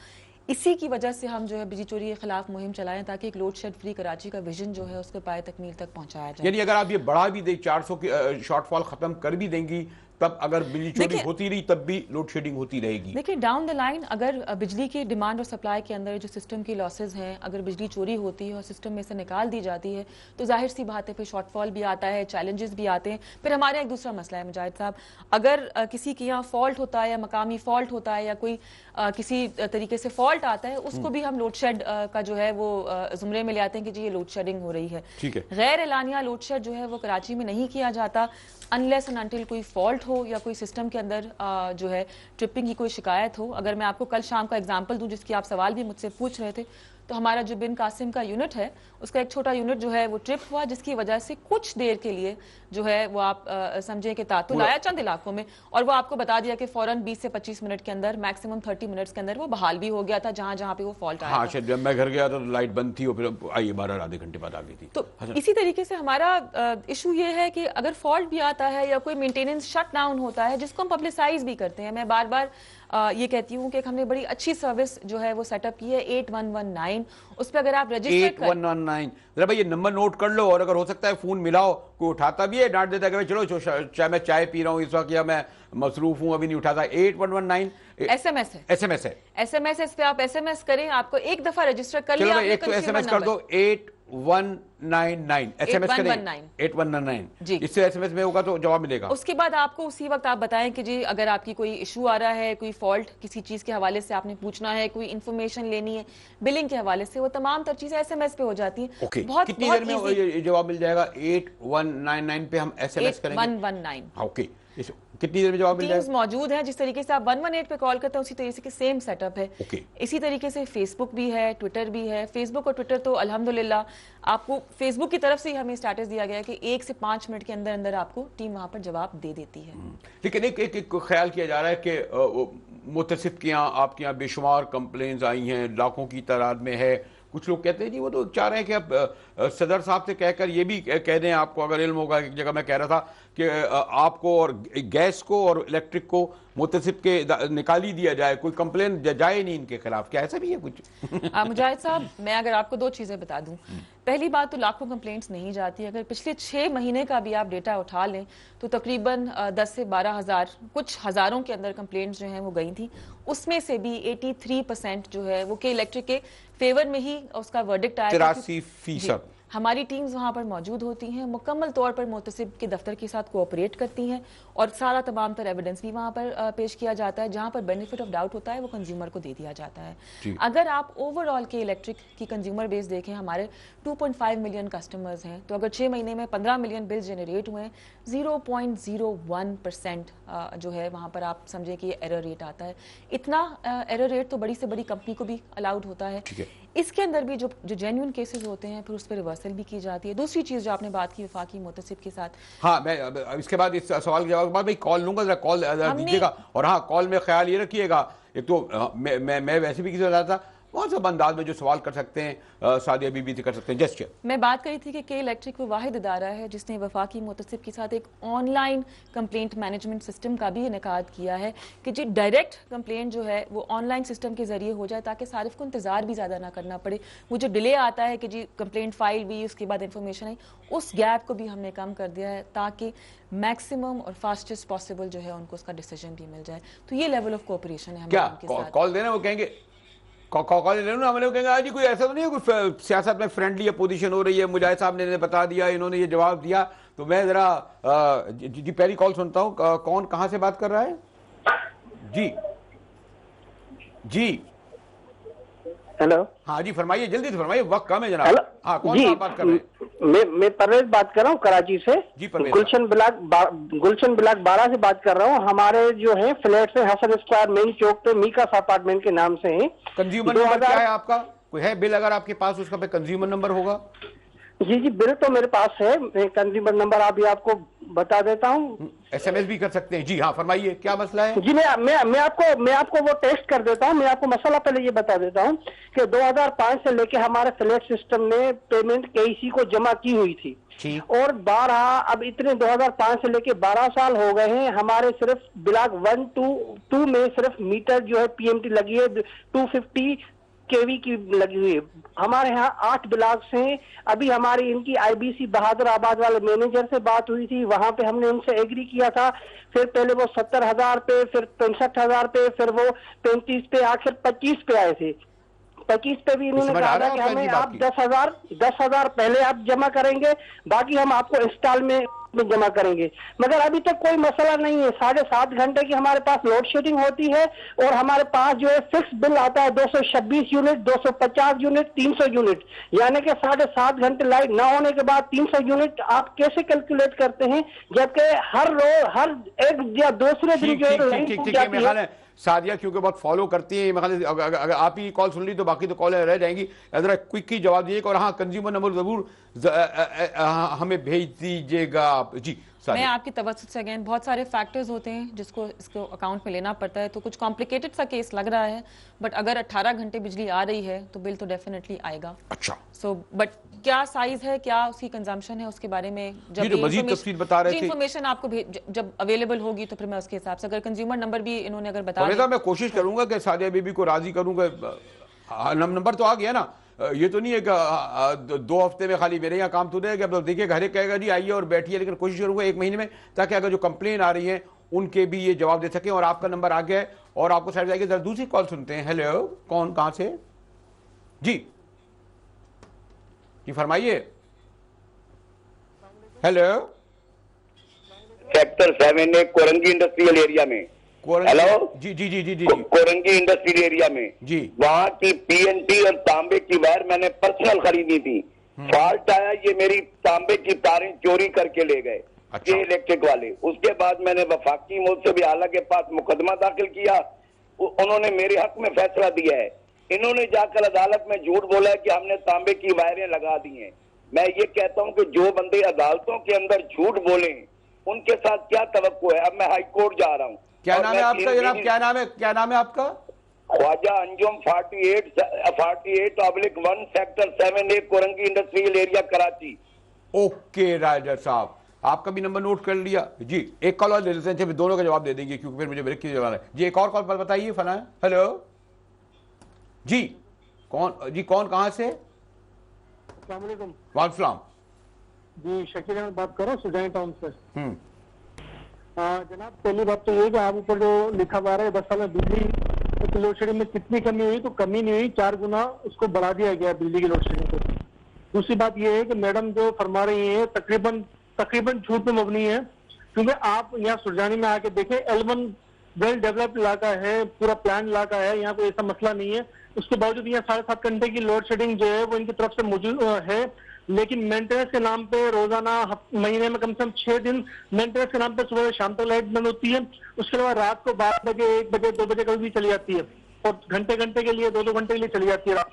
इसी की वजह से हम जो है बिजली चोरी के खिलाफ मुहिम चलाएं ताकि एक लोड शेड फ्री कराची का विजन जो है उसके पाए तकमील तक पहुंचाया जाए। यानी अगर आप ये बढ़ा भी दें, 400 की शॉर्टफॉल खत्म कर भी देंगी, तब अगर बिजली चोरी होती रही तब भी लोड शेडिंग होती रहेगी। देखिए डाउन द लाइन अगर बिजली की डिमांड और सप्लाई के अंदर जो सिस्टम की लॉसेज हैं, अगर बिजली चोरी होती है और सिस्टम में से निकाल दी जाती है, तो जाहिर सी बात है फिर शॉर्टफॉल भी आता है, चैलेंजेस भी आते हैं। फिर हमारे एक दूसरा मसला है मुजाहिद साहब, अगर किसी के यहाँ फॉल्ट होता है या मकामी फॉल्ट होता है या कोई किसी तरीके से फॉल्ट आता है, उसको भी हम लोड शेड का जो है वो जुमरे में ले आते हैं कि जी ये लोड शेडिंग हो रही है। ठीक है। गैर एलानिया लोड शेड जो है वो कराची में नहीं किया जाता अनलेस एंड अनटिल कोई फॉल्ट हो या कोई सिस्टम के अंदर जो है ट्रिपिंग की कोई शिकायत हो। अगर मैं आपको कल शाम का एग्जांपल दूं, जिसकी आप सवाल भी मुझसे पूछ रहे थे, तो हमारा जो बिन कासिम का यूनिट है, उसका एक छोटा यूनिट जो है वो ट्रिप हुआ, जिसकी वजह से कुछ देर के लिए जो है वो आप समझे कि तातुल आया चंद इलाकों में, और वो आपको बता दिया कि फौरन 20 से 25 मिनट के अंदर, मैक्सिमम 30 मिनट्स के अंदर वो बहाल भी हो गया था जहां जहां पे वो फॉल्ट आया। हाँ, जब मैं घर गया था तो लाइट बंद थी और फिर आई 12 आधे घंटे बाद आ गई थी। तो इसी तरीके से हमारा इशू ये है कि अगर फॉल्ट भी आता है या कोई मेंटेनेंस शट डाउन होता है, जिसको हम पब्लिसाइज भी करते हैं, मैं बार बार ये कहती हूँ कि हमने बड़ी अच्छी सर्विस जो है वो सेटअप की है 8119, उस पर अगर आप रजिस्टर 8119 जरा भाई ये नंबर नोट कर लो, और अगर हो सकता है फोन मिलाओ, कोई उठाता भी है, डांट देता है कि चलो चाहे मैं चाय पी रहा हूँ इस वक्त या मैं मसरूफ हूँ अभी नहीं उठाता। 8119 SMS है, SMS है, SMS इस पे आप SMS करें, आपको एक दफा रजिस्टर कर लिया, एक तो SMS कर दो 8199 SMS करें 8199 जी, इससे SMS में होगा तो जवाब मिलेगा। उसके बाद आपको उसी वक्त आप बताएं कि जी अगर आपकी कोई इशू आ रहा है, कोई फॉल्ट किसी चीज के हवाले से आपने पूछना है, कोई इन्फॉर्मेशन लेनी है बिलिंग के हवाले से, वो तमाम तर चीजें SMS पे हो जाती हैं। बहुत कितनी देर में ये जवाब मिल जाएगा? 8199 पे हम SMS करेंगे 8119। ओके, कितनी देर में जवाब मिल जाएगा? मौजूद है, जिस तरीके से आप 118 पे कॉल करते हैं उसी तरीके के सेम सेटअप है। इसी तरीके से फेसबुक भी है, ट्विटर भी है। फेसबुक और ट्विटर तो अल्हम्दुलिल्लाह आपको फेसबुक की तरफ से ही हमें स्टेटस दिया गया है कि 1 से 5 मिनट के अंदर अंदर आपको टीम वहां पर जवाब दे देती है। लेकिन एक ख्याल किया जा रहा है कि मुतसिफ के यहाँ आपके यहाँ बेशुमार कंप्लेंट्स आई हैं, लाखों की तादाद में है। कुछ लोग कहते हैं जी वो तो चाह रहे हैं कि अब सदर साहब से कहकर ये भी कह दें, आपको अगर इल्म होगा, एक जगह मैं कह रहा था कि आपको और गैस को और इलेक्ट्रिक को मुतसिफ के निकाल ही दिया जाए, कोई कंप्लेन जाए नहीं इनके खिलाफ। क्या ऐसा भी है कुछ? मुजाहिद साहब, मैं अगर आपको 2 चीजें बता दूं, पहली बात तो लाखों कंप्लेंट्स नहीं जाती। अगर पिछले 6 महीने का भी आप डेटा उठा लें तो तकरीबन 10 से 12 हज़ार, कुछ हज़ारों के अंदर कंप्लेंट्स जो हैं वो गई थी। उसमें से भी 83% जो है वो के इलेक्ट्रिक के फेवर में ही उसका वर्डिक्ट आया। 83%। हमारी टीम्स वहां पर मौजूद होती हैं, मुकम्मल तौर पर मुतसिब के दफ्तर के साथ कोऑपरेट करती हैं और सारा तमाम तर एविडेंस भी वहां पर पेश किया जाता है। जहां पर बेनिफिट ऑफ डाउट होता है वो कंज्यूमर को दे दिया जाता है। अगर आप ओवरऑल के इलेक्ट्रिक की कंज्यूमर बेस देखें, हमारे 2.5 मिलियन कस्टमर्स हैं, तो अगर 6 महीने में 15 मिलियन बिल्स जनरेट हुए हैं, 0.01% जो है वहां पर आप समझे कि एरर रेट आता है। इतना एरर रेट तो बड़ी से बड़ी कंपनी को भी अलाउड होता है। इसके अंदर भी जो जेन्युइन केसेस होते हैं फिर उस पर रिवर्सल भी की जाती है। दूसरी चीज जो आपने बात की वफाकी मुतसिब के साथ, हाँ मैं इसके बाद इस सवाल के जवाब के बाद भाई कॉल लूंगा, जरा कॉल दीजिएगा। और हाँ, कॉल में ख्याल ये रखिएगा, एक तो मैं वैसे भी किसी को था कौन सा अंदाज में जो सवाल कर सकते हैं सादिया बीबी से कर सकते हैं। जस्ट मैं बात करी थी कि के इलेक्ट्रिक वो वाहिद इदारा है जिसने वफाकी मुतसिब के साथ एक ऑनलाइन कंप्लेंट मैनेजमेंट सिस्टम का भी इनेकाद किया है कि जी डायरेक्ट कंप्लेंट जो है वो ऑनलाइन सिस्टम के जरिए हो जाए ताकि सारिफ को इंतजार भी ज़्यादा ना करना पड़े। वो जो डिले आता है कि जी कंप्लेंट फाइल भी उसके बाद इंफॉर्मेशन आई, उस गैप को भी हमने कम कर दिया है ताकि मैक्सिमम और फास्टेस्ट पॉसिबल जो है उनको उसका डिसीजन भी मिल जाए। तो ये लेवल ऑफ कोऑपरेशन है क्या कॉल देना, वो कहेंगे कॉल ले ना, हमें कहेंगे जी कोई ऐसा तो नहीं है कोई सियासत में फ्रेंडली अपोजिशन हो रही है, मुजाहिद साहब ने बता दिया, इन्होंने ये जवाब दिया। तो मैं जरा जी पहली कॉल सुनता हूँ, कौन कहाँ से बात कर रहा है? जी जी हेलो, हाँ जी फरमाइए, जल्दी से फरमाइए, वक्त कम है जनाब। हाँ, कौन सा बात कर रहे हैं? मैं परवेज बात कर रहा हूँ कराची से। जी परवेज, गुलशन ब्लॉक 12 से बात कर रहा हूँ। हमारे जो है फ्लैट है हसन स्क्वायर मेन चौक पे मीकास अपार्टमेंट के नाम से है। कंज्यूमर नंबर क्या है आपका? कोई है बिल अगर आपके पास उसका पे कंज्यूमर नंबर होगा? जी बिल तो मेरे पास है, कंज्यूमर नंबर अभी आपको बता देता हूँ। SMS भी कर सकते हैं। जी हाँ, फरमाइए क्या मसला है। जी मैं आपको वो टेस्ट कर देता हूँ। मैं आपको मसला पहले ये बता देता हूँ कि 2005 से लेके हमारे फ्लैट सिस्टम ने पेमेंट KEC को जमा की हुई थी और 12 अब इतने 2005 से लेके 12 साल हो गए हैं। हमारे सिर्फ ब्लॉक 1, 2 में सिर्फ मीटर जो है PMT लगी है 250 KV की लगी हुई है। हमारे यहाँ 8 ब्लॉक्स हैं। अभी हमारी इनकी IBC बहादुराबाद वाले मैनेजर से बात हुई थी, वहां पे हमने उनसे एग्री किया था। फिर पहले वो 70,000 पे, फिर 65,000 पे, फिर वो 35 पे, आखिर 25 पे आए थे। 25 पे भी इन्होंने कहा था कि हमें आप 10,000 पहले आप जमा करेंगे, बाकी हम आपको इंस्टॉल में जमा करेंगे। मगर अभी तक कोई मसला नहीं है। 7.5 घंटे की हमारे पास लोड शेडिंग होती है और हमारे पास जो है फिक्स बिल आता है 226 यूनिट, 250 यूनिट, 300 यूनिट, यानी कि 7.5 घंटे लाइट ना होने के बाद 300 यूनिट आप कैसे कैलकुलेट करते हैं, जबकि हर रोज हर एक या दूसरे दिन जो है लाइन टूट जाती है। सादिया क्योंकि बहुत फॉलो करती है, अगर आप ही कॉल सुन ली तो बाकी तो कॉलें रह जाएंगी। जरा क्विकली जवाब दीजिएगा और हाँ, कंज्यूमर नंबर जरूर हमें भेज दीजिएगा आप। जी मैं आपकी तवज्जो से अगेन, बहुत सारे फैक्टर्स होते हैं जिसको इसको अकाउंट में लेना पड़ता है, तो कुछ कॉम्प्लिकेटेड सा केस लग रहा है, बट अगर 18 घंटे बिजली आ रही है तो बिल तो डेफिनेटली आएगा। अच्छा बट क्या साइज है, क्या उसकी कंजम्पशन है, उसके बारे में जब मजीद तफसील बता रहे थे, इन्फॉर्मेशन आपको जब अवेलेबल होगी तो फिर मैं उसके हिसाब से, अगर कंज्यूमर नंबर भी इन्होंने अगर बता दिया, मैं कोशिश करूंगा कि सादिया बीबी को राजी करूंगा। नंबर तो आ गया ना, ये तो नहीं है कि 2 हफ्ते में खाली मेरे यहाँ काम तो रहेगा। अब देखिए घर कहेगा जी आइए और बैठिए, लेकिन कोशिश करूंगा 1 महीने में, ताकि अगर जो कंप्लेन आ रही है उनके भी ये जवाब दे सकें। और आपका नंबर आ गया है और आपको साइड जाएगी। जरा दूसरी कॉल सुनते हैं। हेलो, कौन कहां से? जी फरमाइए। Hello, sector 7A Korangi industrial area में। हेलो, जी कोरंगी इंडस्ट्रियल एरिया में जी, वहाँ की PNT और तांबे की वायर मैंने पर्सनल खरीदी थी। फॉल्ट आया, ये मेरी तांबे की तारें चोरी करके ले गए ये इलेक्ट्रिक वाले। उसके बाद मैंने वफाकी मुल्क आला के पास मुकदमा दाखिल किया, उन्होंने मेरे हक में फैसला दिया है। इन्होंने जाकर अदालत में झूठ बोला है कि हमने तांबे की वायरें लगा दी हैं। मैं ये कहता हूँ कि जो बंदे अदालतों के अंदर झूठ बोले उनके साथ क्या तवक्को है। अब मैं हाई कोर्ट जा रहा हूँ। क्या नाम है आपका जनाब? क्या नाम है आपका? Khwaja Anjum 48/1 sector 7A Korangi industrial area Karachi. Okay Raja साहब, आपका भी नंबर नोट कर लिया जी। एक कॉल और ले लेते हैं, दोनों का जवाब दे देंगे क्योंकि फिर मुझे ब्रेक की जवाब है जी। एक और कॉल पर बताइए फना। हेलो जी, कौन कहां से? वालेकुम जी, शकील अहमद बात कर रहा हूँ सुजान टाउन से। जनाब, पहली बात तो ये कि आप ऊपर जो लिखा हुआ है 10 साल में बिजली लोड शेडिंग में कितनी कमी हुई, तो कमी नहीं हुई, 4 गुना उसको बढ़ा दिया गया बिजली की लोड शेडिंग को। दूसरी बात ये है कि मैडम जो फरमा रही है तकरीबन झूठ पे मबनी है, क्योंकि आप यहाँ सुरजानी में आके देखें, L1 वेल डेवलप्ड इलाका है, पूरा प्लान इलाका है, यहाँ कोई ऐसा मसला नहीं है। उसके बावजूद यहाँ 7.5 घंटे की लोड शेडिंग जो है वो इनकी तरफ से मौजूद है, लेकिन मेंटेनेंस के नाम पे रोजाना महीने में कम से कम 6 दिन मेंटेनेंस के नाम पे सुबह शाम तक लाइट बंद होती है। उसके अलावा रात को 12 बजे, 1 बजे, 2 बजे कभी भी चली जाती है और घंटे के लिए 2-2 घंटे के लिए चली जाती है रात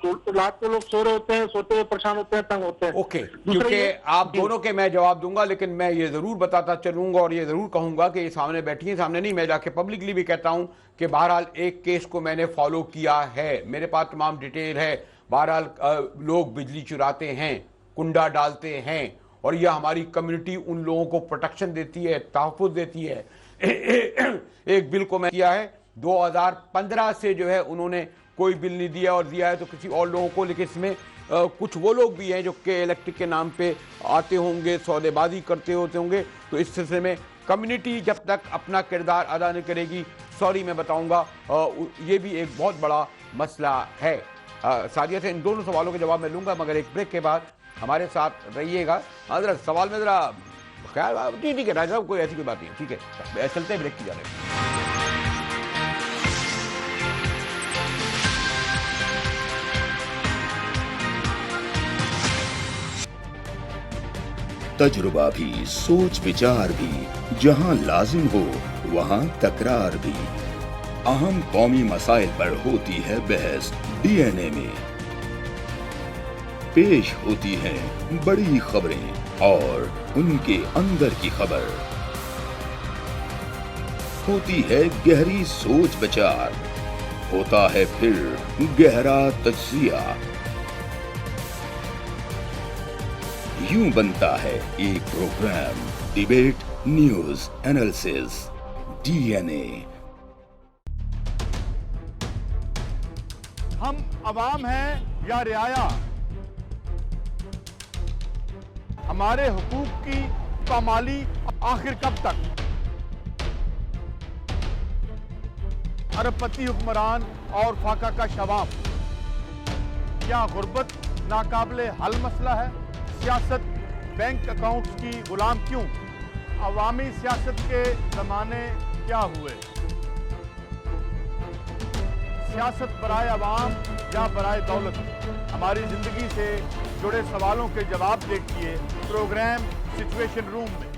को लोग सो रहे होते हैं, सोते हुए परेशान होते हैं, तंग होते हैं। ओके, क्योंकि आप दोनों के मैं जवाब दूंगा, लेकिन मैं ये जरूर बताता चलूंगा और ये जरूर कहूंगा कि ये सामने बैठी है, सामने नहीं, मैं जाके पब्लिकली भी कहता हूं कि बहरहाल एक केस को मैंने फॉलो किया है, मेरे पास तमाम डिटेल है। बहरहाल लोग बिजली चुराते हैं, कुंडा डालते हैं, और यह हमारी कम्युनिटी उन लोगों को प्रोटेक्शन देती है, तहफ़्फ़ुज़ देती है। एक बिल को मैं किया है 2015 से जो है उन्होंने कोई बिल नहीं दिया, और दिया है तो किसी और लोगों को, लेकिन इसमें कुछ वो लोग भी हैं जो के इलेक्ट्रिक के नाम पे आते होंगे, सौदेबाजी करते होते होंगे। तो इस सिलसिले में कम्युनिटी जब तक अपना किरदार अदा नहीं करेगी, सॉरी मैं बताऊंगा, ये भी एक बहुत बड़ा मसला है। सादिया से इन दोनों सवालों के जवाब मैं लूंगा, मगर एक ब्रेक के बाद हमारे साथ रहिएगा। जरा सवाल में जरा ख्याल, ठीक है राजा साहब, कोई ऐसी कोई बात नहीं, ठीक है, चलते हैं ब्रेक की जाने। तजुर्बा भी, सोच विचार भी, जहां लाजिम हो वहां तकरार भी। अहम कौमी मसाइल पर होती है बहस DNA में। पेश होती हैं बड़ी खबरें और उनके अंदर की खबर। होती है गहरी सोच विचार, होता है फिर गहरा तज्जिया। यूं बनता है एक programme debate news analysis DNA. हम अवाम हैं या रियाया, हमारे हुकूक की पामाली आखिर कब तक? अरबपति हुक्मरान और फाका का शवाब, क्या गुर्बत नाकाबिले हल मसला है? सियासत बैंक अकाउंट्स की गुलाम क्यों? अवामी सियासत के जमाने क्या हुए? सियासत बराए अवाम या बराए दौलत? हमारी जिंदगी से जुड़े सवालों के जवाब देखिए प्रोग्राम सिचुएशन रूम में।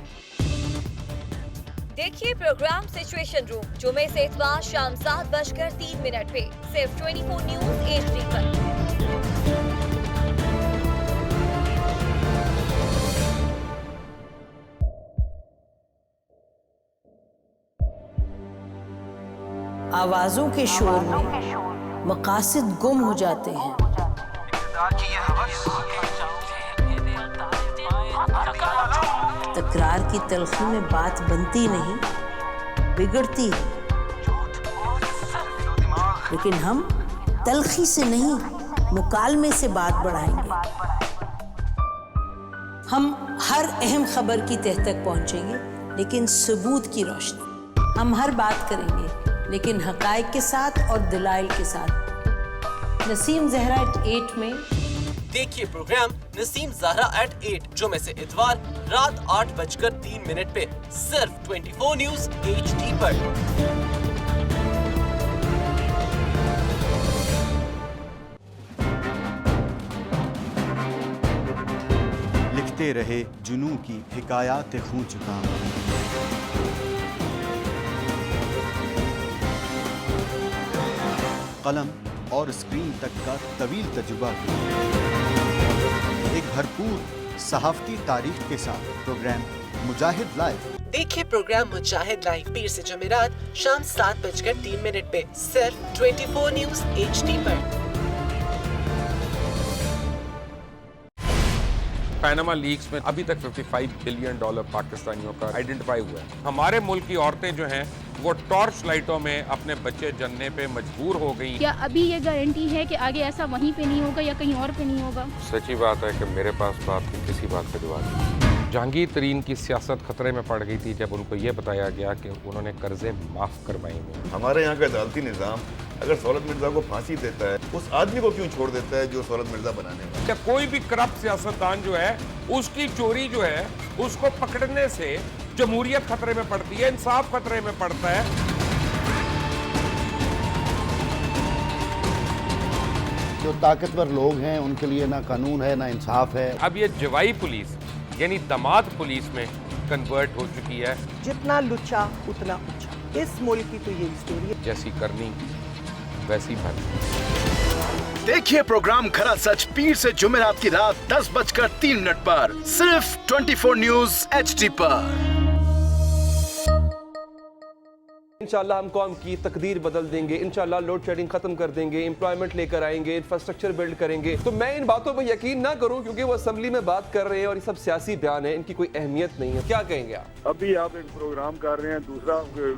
देखिए प्रोग्राम सिचुएशन रूम जुमे से इतवार शाम 7:03 पे सिर्फ 24 न्यूज HD पर। आवाजों के शोर में मकासद गुम हो जाते हैं। तकरार की तलखी में बात बनती नहीं, बिगड़ती है। लेकिन हम तलखी से नहीं, मुकालमे से बात बढ़ाएंगे। हम हर अहम खबर की तह तक पहुंचेंगे, लेकिन सबूत की रोशनी। हम हर बात करेंगे, लेकिन हकायक के साथ और दलाइल के साथ। नसीम जहरा एट 8 में देखिए प्रोग्राम नसीम ज़हरा एट 8 जुमे से इतवार रात 8:03 पे सिर्फ 24 न्यूज HD पर। लिखते रहे जुनू की हिकायात खूं चुका। कलम और स्क्रीन तक का तवील तजुर्बा, एक भरपूर सहाफती तारीख के साथ प्रोग्राम मुजाहिद लाइव। देखिए प्रोग्राम मुजाहिद लाइव पीर से जुमेरात शाम 7:03 पे सिर्फ 24 न्यूज HD पर। पैनामा लीक्स में अभी तक $55 बिलियन पाकिस्तानियों का आइडेंटिफाई हुआ है। हमारे मुल्क की औरतें जो हैं वो टॉर्च लाइटों में अपने बच्चे जनने पे मजबूर हो गई। क्या अभी ये गारंटी है कि आगे ऐसा वहीं पे नहीं होगा या कहीं और पे नहीं होगा? सच्ची बात है कि मेरे पास तो आपकी किसी बात का जवाब नहीं। जहांगीर तरीन की सियासत खतरे में पड़ गई थी जब उनको ये बताया गया कि उन्होंने कर्जे माफ करवाएंगे। हमारे यहाँ का अदालती निज़ाम अगर सौलत मिर्जा को फांसी देता है, उस आदमी को क्यों छोड़ देता है जो सौलत मिर्जा बनाने वाला? क्या कोई भी करप्ट सियासतदान जो है उसकी चोरी जो है उसको पकड़ने से जमहूरियत खतरे में पड़ती है, इंसाफ खतरे में पड़ता है। जो ताकतवर लोग हैं उनके लिए ना कानून है ना इंसाफ है। अब ये जवाई पुलिस यानी दामाद पुलिस में कन्वर्ट हो चुकी है। जितना लुच्चा उतना ऊंचा। इस मुल्क की तो यही स्टोरी है। जैसी करनी वैसी भरनी। देखिए प्रोग्राम खरा सच पीर से जुमेरात की रात 10:03 पर सिर्फ 24 न्यूज HD पर। इंशाल्लाह हम कौम की तकदीर बदल देंगे, इंशाल्लाह लोड शेडिंग खत्म कर देंगे, एम्प्लॉयमेंट लेकर आएंगे, इंफ्रास्ट्रक्चर बिल्ड करेंगे। तो मैं इन बातों पर यकीन ना करूं क्योंकि वो असेंबली में बात कर रहे हैं और ये सब सियासी बयान है, इनकी कोई अहमियत नहीं है। क्या कहेंगे आप? अभी आप एक प्रोग्राम कर रहे हैं, दूसरा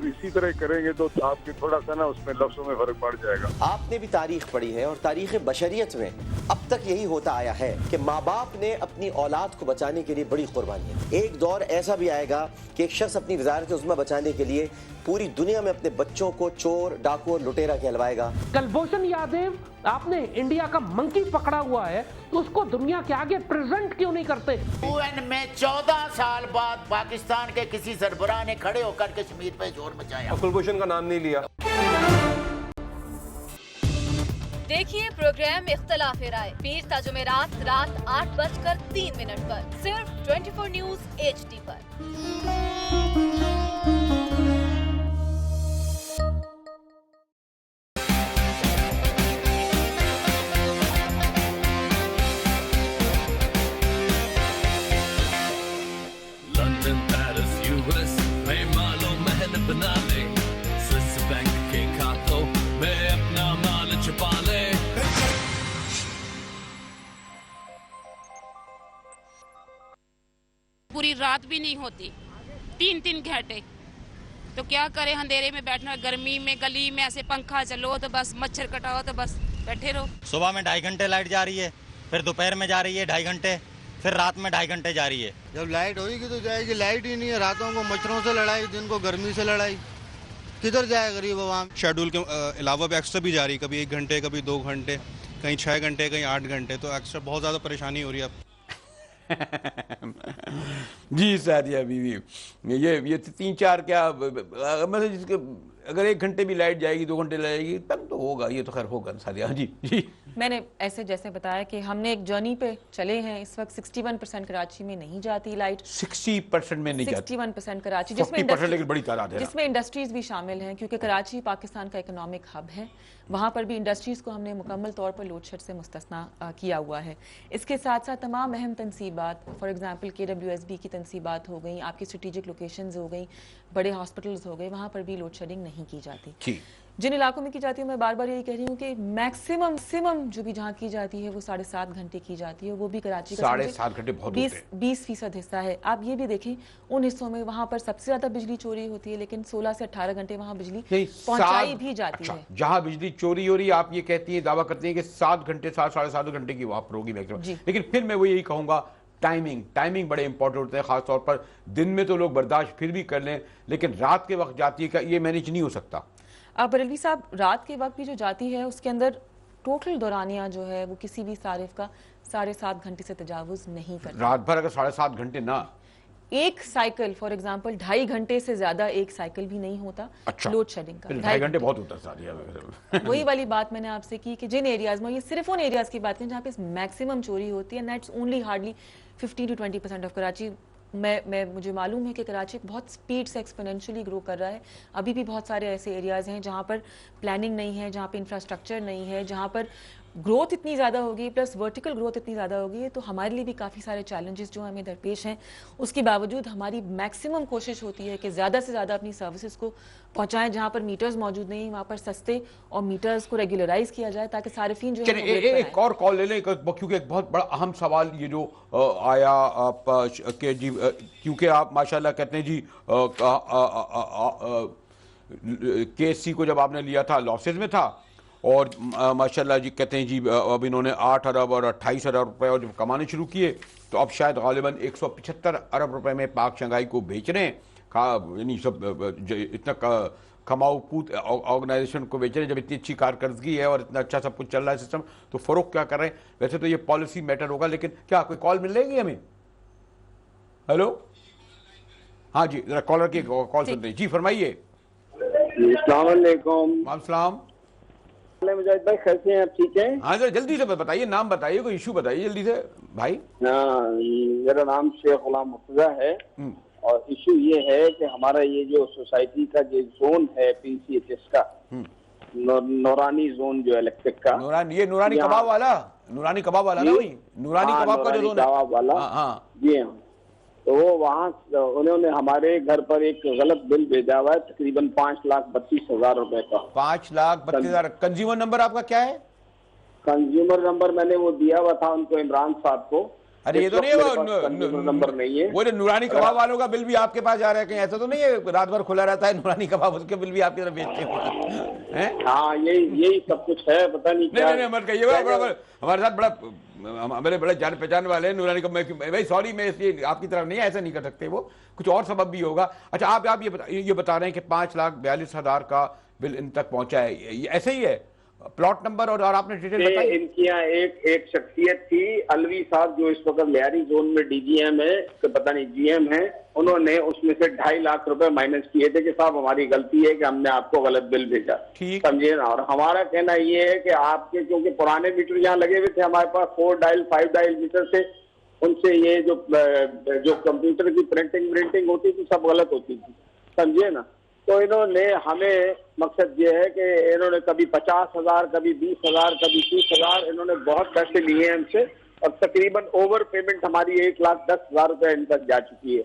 इसी तरह करेंगे तो आपके थोड़ा सा ना उसमें लफ्जों में फर्क पड़ जाएगा। आपने भी तारीख पढ़ी है और तारीख बशरियत में अब तक यही होता आया है कि माँ बाप ने अपनी औलाद को बचाने के लिए बड़ी कुर्बानियां। एक दौर ऐसा भी आएगा कि एक शख्स अपनी वजारत उज़्मा बचाने के लिए पूरी दुनिया में अपने बच्चों को चोर, डाकू और लुटेरा कहलवाएगा। कुलभूषण यादव, आपने इंडिया का मंकी पकड़ा हुआ है तो उसको दुनिया के आगे प्रेजेंट क्यों नहीं करते? UN में 14 साल बाद पाकिस्तान के किसी सरबराह ने खड़े होकर कश्मीर पे जोर मचाया। कुलभूषण का नाम नहीं लिया। देखिए प्रोग्राम इख्तलाफ राय पीर ता जुमेरात रात 8:03 पर सिर्फ 24 न्यूज HD पर। पूरी रात भी नहीं होती, 3-3 घंटे। तो क्या करें, अंधेरे में बैठना, गर्मी में गली में ऐसे पंखा चलो तो बस, मच्छर कटाओ तो बस बैठे रहो। सुबह में 2.5 घंटे लाइट जा रही है, फिर दोपहर में जा रही है 2.5 घंटे, फिर रात में 2.5 घंटे जा रही है। जब लाइट होगी तो जाएगी, लाइट ही नहीं है। रातों को मच्छरों से लड़ाई, दिन को गर्मी से लड़ाई, किधर जाए गरीब आवाम। शेड्यूल के अलावा भी एक्स्ट्रा भी जा रही है, कभी 1 घंटे, कभी 2 घंटे, कहीं 6 घंटे, कहीं 8 घंटे, तो एक्स्ट्रा बहुत ज़्यादा परेशानी हो रही है अब। जी सादिया बीवी, ये 3-4 क्या मतलब जिसके अगर 1 घंटे भी लाइट जाएगी, 2 घंटे जाएगी, तब तो होगा, ये तो खैर होगा सादिया। जी जी, मैंने ऐसे जैसे बताया कि हमने एक जर्नी पे चले हैं। इस वक्त 61% कराची में नहीं जाती लाइट, 60% में नहीं जाती, 61% कराची, 40% लेकिन बड़ी तादाद है, जिसमें इंडस्ट्रीज भी शामिल हैं, क्योंकि कराची पाकिस्तान का इकोनॉमिक हब है। वहाँ पर भी इंडस्ट्रीज़ को हमने मुकम्मल तौर पर लोड शेड से मुस्तस्ना किया हुआ है। इसके साथ साथ तमाम अहम तनसीबात, फॉर एग्जांपल KWSB की तनसीबात हो गई, आपकी स्ट्रेटेजिक लोकेशंस हो गई, बड़े हॉस्पिटल्स हो गए, वहाँ पर भी लोड शेडिंग नहीं की जाती। जिन इलाकों में की जाती है, मैं बार बार यही कह रही हूँ कि मैक्सिमम जो भी जहाँ की जाती है वो 7.5 घंटे की जाती है, वो भी कराची का 7.5 घंटे बहुत 20% हिस्सा है। आप ये भी देखें, उन हिस्सों में वहाँ पर सबसे ज्यादा बिजली चोरी होती है, लेकिन 16 से 18 घंटे वहाँ बिजली पहुंचाई भी जाती है। जहाँ बिजली चोरी हो रही है, आप ये कहती है, दावा करते हैं कि 7 घंटे, 7-7.5 घंटे की वहाँ पर होगी मैक्सिमम। लेकिन फिर मैं वो यही कहूँगा, टाइमिंग बड़े इंपॉर्टेंट होते हैं, खासतौर पर दिन में तो लोग बर्दाश्त फिर भी कर लें, लेकिन रात के वक्त जाती है, ये मैनेज नहीं हो सकता। अब बरेलवी साहब, रात के वक्त भी जो जाती है उसके अंदर टोटल दौरानिया जो है वो किसी भी सारिफ का 7.5 घंटे से तजावुज नहीं करता। रात भर अगर 7.5 घंटे ना, एक साइकिल फॉर एग्जांपल 2.5 घंटे से ज्यादा एक साइकिल भी नहीं होता। अच्छा, लोड शेडिंग का 2.5 घंटे बहुत होता है। वही वाली बात मैंने आपसे की कि जिन एरियाज में, ये सिर्फ उन एरियाज की बात करें जहाँ पे मैक्सिमम चोरी होती है, that's only hardly 15 to 20% of Karachi. मुझे मालूम है कि कराची बहुत स्पीड से एक्सपोनेंशियली ग्रो कर रहा है। अभी भी बहुत सारे ऐसे एरियाज हैं जहाँ पर प्लानिंग नहीं है, जहाँ पे इंफ्रास्ट्रक्चर नहीं है, जहाँ पर ग्रोथ इतनी ज़्यादा होगी, प्लस वर्टिकल ग्रोथ इतनी ज़्यादा होगी, तो हमारे लिए भी काफ़ी सारे चैलेंजेस जो हमें दरपेश हैं। उसके बावजूद हमारी मैक्सिमम कोशिश होती है कि ज़्यादा से ज़्यादा अपनी सर्विसेज को पहुँचाएं। जहाँ पर मीटर्स मौजूद नहीं, वहाँ पर सस्ते और मीटर्स को रेगुलराइज किया जाए, ताकि सारिफीन जो है एक और कॉल ले लें, क्योंकि एक बहुत बड़ा अहम सवाल ये जो आया आप के जी, क्योंकि आप माशाल्लाह कहते हैं जी, KSC को जब आपने लिया था लॉसेज में था, और माशाल्लाह जी कहते हैं जी अब इन्होंने 8 अरब और 28 अरब रुपए और जब कमाने शुरू किए, तो अब शायद गालिबन 175 अरब रुपए में पाक शंघाई को बेच रहे हैं, यानी सब इतना कमाऊ कूद ऑर्गेनाइजेशन को बेच रहे हैं। जब इतनी अच्छी कारकर्दगी है और इतना अच्छा सब कुछ चल रहा है सिस्टम, तो फरोख्त क्या कर रहे हैं? वैसे तो ये पॉलिसी मैटर होगा, लेकिन क्या कोई कॉल मिल जाएगी हमें? हेलो, हाँ जी, जरा कॉलर की कॉल सुन रहे जी, फरमाइए। अस्सलाम मुजाहिद भाई, कैसे हैं आप? ठीक है? हाँ सर, जल्दी से बताइए, नाम बताइए, कोई इशू बताइए जल्दी से भाई। मेरा नाम शेख गुलाम मुर्तजा है, और इशू ये है कि हमारा ये जो सोसाइटी का जो जोन है PCHS का, नूरानी जोन जो इलेक्ट्रिक का, नूरानी कबाब वाला ना, वही नूरानी कबाब का जो जोन है वाला, हाँ जी हाँ, तो वो वहाँ उन्होंने हमारे घर पर एक गलत बिल भेजा हुआ है, तकरीबन 5,32,000 रुपए का। 5,32,000। कंज्यूमर नंबर आपका क्या है? कंज्यूमर नंबर मैंने वो दिया हुआ था उनको, इमरान साहब को। अरे ये तो नहीं है वो नंबर नहीं है, वो जो नूरानी कबाब वालों का बिल भी आपके पास जा रहा है, कहीं ऐसा तो नहीं है रात भर खुला रहता है नूरानी कबाब, उसके बिल भी आपकी तरफ भेजते हैं? हाँ, यही सब कुछ है, पता नहीं क्या। नहीं मत कहिए, हमारे साथ बड़ा मेरे बड़े जान पहचान वाले हैं नूरानी कबाब। भाई सॉरी, मैं इसलिए आपकी तरफ नहीं, ऐसा नहीं कर सकते, वो कुछ और सबब भी होगा। अच्छा, आप ये बता रहे हैं कि 5,42,000 का बिल इन तक पहुंचा है, ऐसे ही है? प्लॉट नंबर और आपने डिटेल बताई? इनकी यहाँ एक शख्सियत थी, अलवी साहब, जो इस वक्त लियारी जोन में DGM है, तो पता नहीं GM है, उन्होंने उसमें से 2.5 लाख रुपए माइनस किए थे कि साहब हमारी गलती है कि हमने आपको गलत बिल भेजा, समझे ना। और हमारा कहना ये है कि आपके, क्योंकि पुराने मीटर यहाँ लगे हुए थे हमारे पास, 4 डायल 5 डायल मीटर थे, उनसे ये जो कंप्यूटर की प्रिंटिंग होती थी सब गलत होती थी, समझे ना। तो इन्होंने हमें, मकसद ये है कि इन्होंने कभी 50,000, कभी 20,000, कभी 30,000, इन्होंने बहुत पैसे लिए हमसे, और तकरीबन ओवर पेमेंट हमारी 1,10,000 रुपए इन तक जा चुकी है।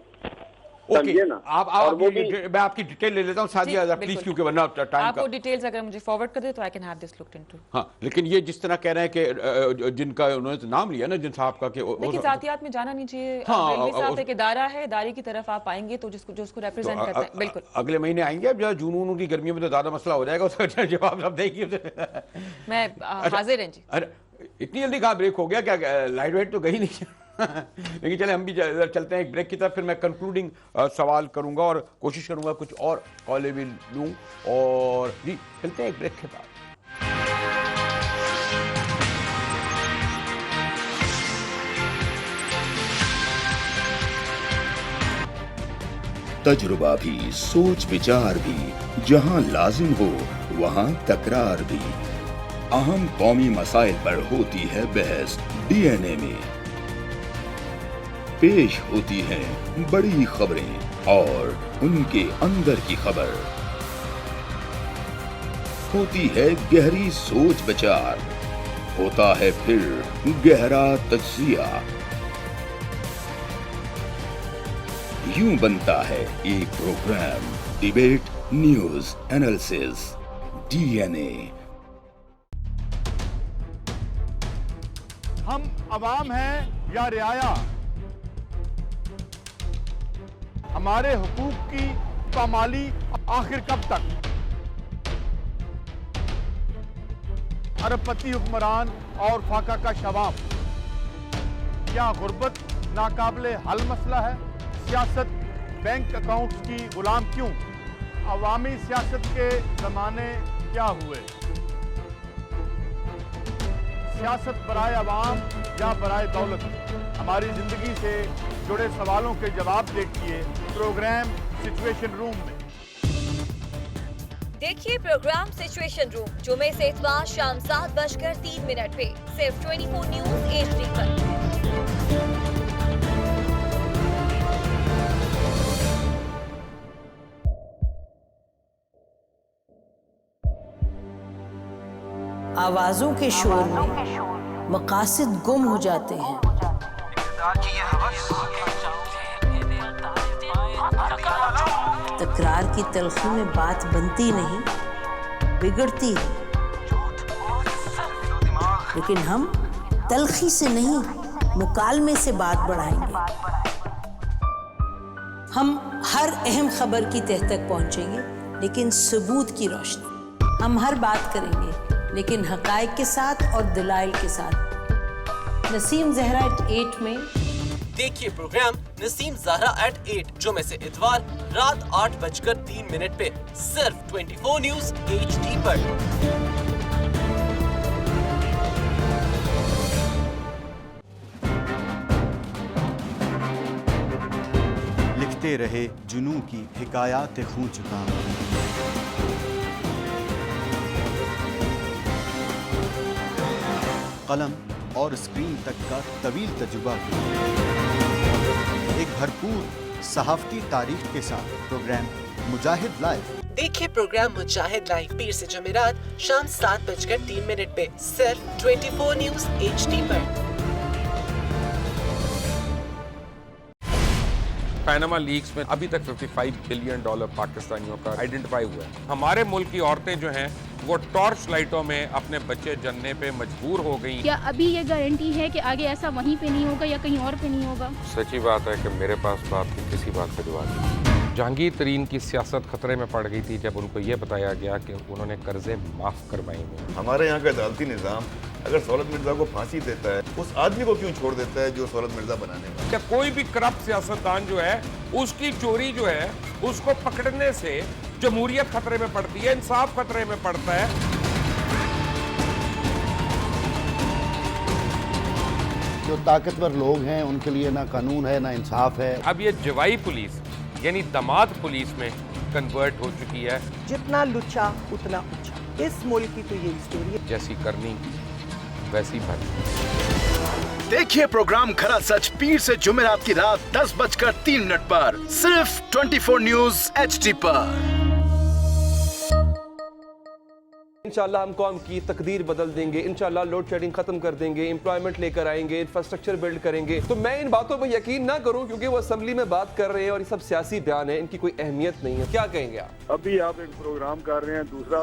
समझिए ना। आप और वो भी मैं आपकी डिटेल ले लेता हूँ सादिया प्लीज, बिल्कुल। क्योंकि वरना टाइम आपको का। डिटेल्स अगर मुझे फॉरवर्ड कर दे तो I can have this looked into. हाँ, लेकिन ये जिस तरह कह रहे हैं कि जिनका उन्होंने नाम लिया ना, जिन साहब का, लेकिन जातियात में जाना नहीं चाहिए। हाँ, रेलवे साहब एक इदारा है, इदारे की तरफ आप आएंगे तो जो उसको रिप्रेजेंट करते हैं। बिल्कुल, अगले महीने आएंगे। अब जो जून की गर्मियों में तो ज्यादा मसला हो जाएगा, उसका जवाब सब देंगे। मैं हाजिर हैं जी। अरे इतनी जल्दी कहाँ ब्रेक हो गया? क्या लाइट वाइट तो गई नहीं? लेकिन चले हम भी चलते हैं एक ब्रेक की तरफ, फिर मैं कंक्लूडिंग सवाल करूंगा और कोशिश करूंगा कुछ और कॉलें भी लूं। और जी चलते हैं एक ब्रेक के बाद। तजुर्बा भी, सोच विचार भी, जहां लाजिम हो वहां तकरार भी। अहम कौमी मसाइल पर होती है बहस डीएनए में। पेश होती हैं बड़ी खबरें और उनके अंदर की खबर। होती है गहरी सोच विचार, होता है फिर गहरा तज्जिया। यूं बनता है एक programme debate news analysis DNA. हम अवाम हैं या रियाया, हमारे हुकूक की पामाली आखिर कब तक? अरबपति हुक्मरान और फाका का शवाब, क्या गुर्बत नाकाबिले हल मसला है? सियासत बैंक अकाउंट्स की गुलाम क्यों? अवामी सियासत के जमाने क्या हुए? सियासत बराए अवाम या बराए दौलत? हमारी जिंदगी से जुड़े सवालों के जवाब देखिए प्रोग्राम सिचुएशन रूम में। देखिए प्रोग्राम सिचुएशन रूम जुमे से इतवार शाम 7:03 पे सिर्फ 24 न्यूज HD पर। आवाजों के शोर में मकासद गुम हो जाते हैं। तकरार की तलखी में बात बनती नहीं, बिगड़ती है। लेकिन हम तलखी से नहीं, मुकालमे से बात बढ़ाएंगे। हम हर अहम खबर की तह तक पहुंचेंगे, लेकिन सबूत की रोशनी। हम हर बात करेंगे, लेकिन हकायक के साथ और दलाइल के साथ। नसीम ज़हरा 8 में देखिए प्रोग्राम नसीम ज़हरा at 8 जुमे से इतवार रात 8:03 पे सिर्फ 24 न्यूज HD पर। लिखते रहे जुनू की हिकायात खूं चुका। कलम और स्क्रीन तक का तवील तजुर्बा, एक भरपूर सहाफती तारीख के साथ प्रोग्राम मुजाहिद लाइव। देखिए प्रोग्राम मुजाहिद लाइव पीर से जुमेरात शाम 7:03 पे सिर्फ 24 न्यूज HD पर। पैनामा लीक्स में अभी तक $55 बिलियन पाकिस्तानियों का आइडेंटिफाई हुआ है। हमारे मुल्क की औरतें जो हैं वो टॉर्च लाइटों में अपने बच्चे जनने पे मजबूर हो गई। क्या अभी ये गारंटी है कि आगे ऐसा वहीं पे नहीं होगा या कहीं और पे नहीं होगा? सच्ची बात है कि मेरे पास तो आपकी किसी बात पे जवाब नहीं। जहांगीर तरीन की सियासत खतरे में पड़ गई थी जब उनको ये बताया गया कि उन्होंने कर्जे माफ करवाएंगे। हमारे यहाँ का अदालती निज़ाम अगर सौलत मिर्जा को फांसी देता है, उस आदमी को क्यों छोड़ देता है जो सौलत मिर्जा बनाने वाला? क्या कोई भी करप्ट सियासतदान जो है उसकी चोरी जो है उसको पकड़ने से जमहूरियत खतरे में पड़ती है, इंसाफ खतरे में पड़ता है। जो ताकतवर लोग हैं उनके लिए ना कानून है ना इंसाफ है। अब ये जवाई पुलिस यानी दामाद पुलिस में कन्वर्ट हो चुकी है। जितना लुच्चा उतना ऊंचा। इस मुल्क की तो ये स्टोरी है। जैसी करनी वैसी भरनी। देखिए प्रोग्राम खरा सच पीर से जुमेरात की रात 10:03 पर सिर्फ 24 न्यूज HD पर। इंशाल्लाह हम कौम की तकदीर बदल देंगे, इंशाल्लाह लोड शेडिंग खत्म कर देंगे, एम्प्लॉयमेंट लेकर आएंगे, इंफ्रास्ट्रक्चर बिल्ड करेंगे। तो मैं इन बातों पर यकीन ना करूं क्योंकि वो असेंबली में बात कर रहे हैं और ये सब सियासी बयान है, इनकी कोई अहमियत नहीं है। क्या कहेंगे आप? अभी आप एक प्रोग्राम कर रहे हैं, दूसरा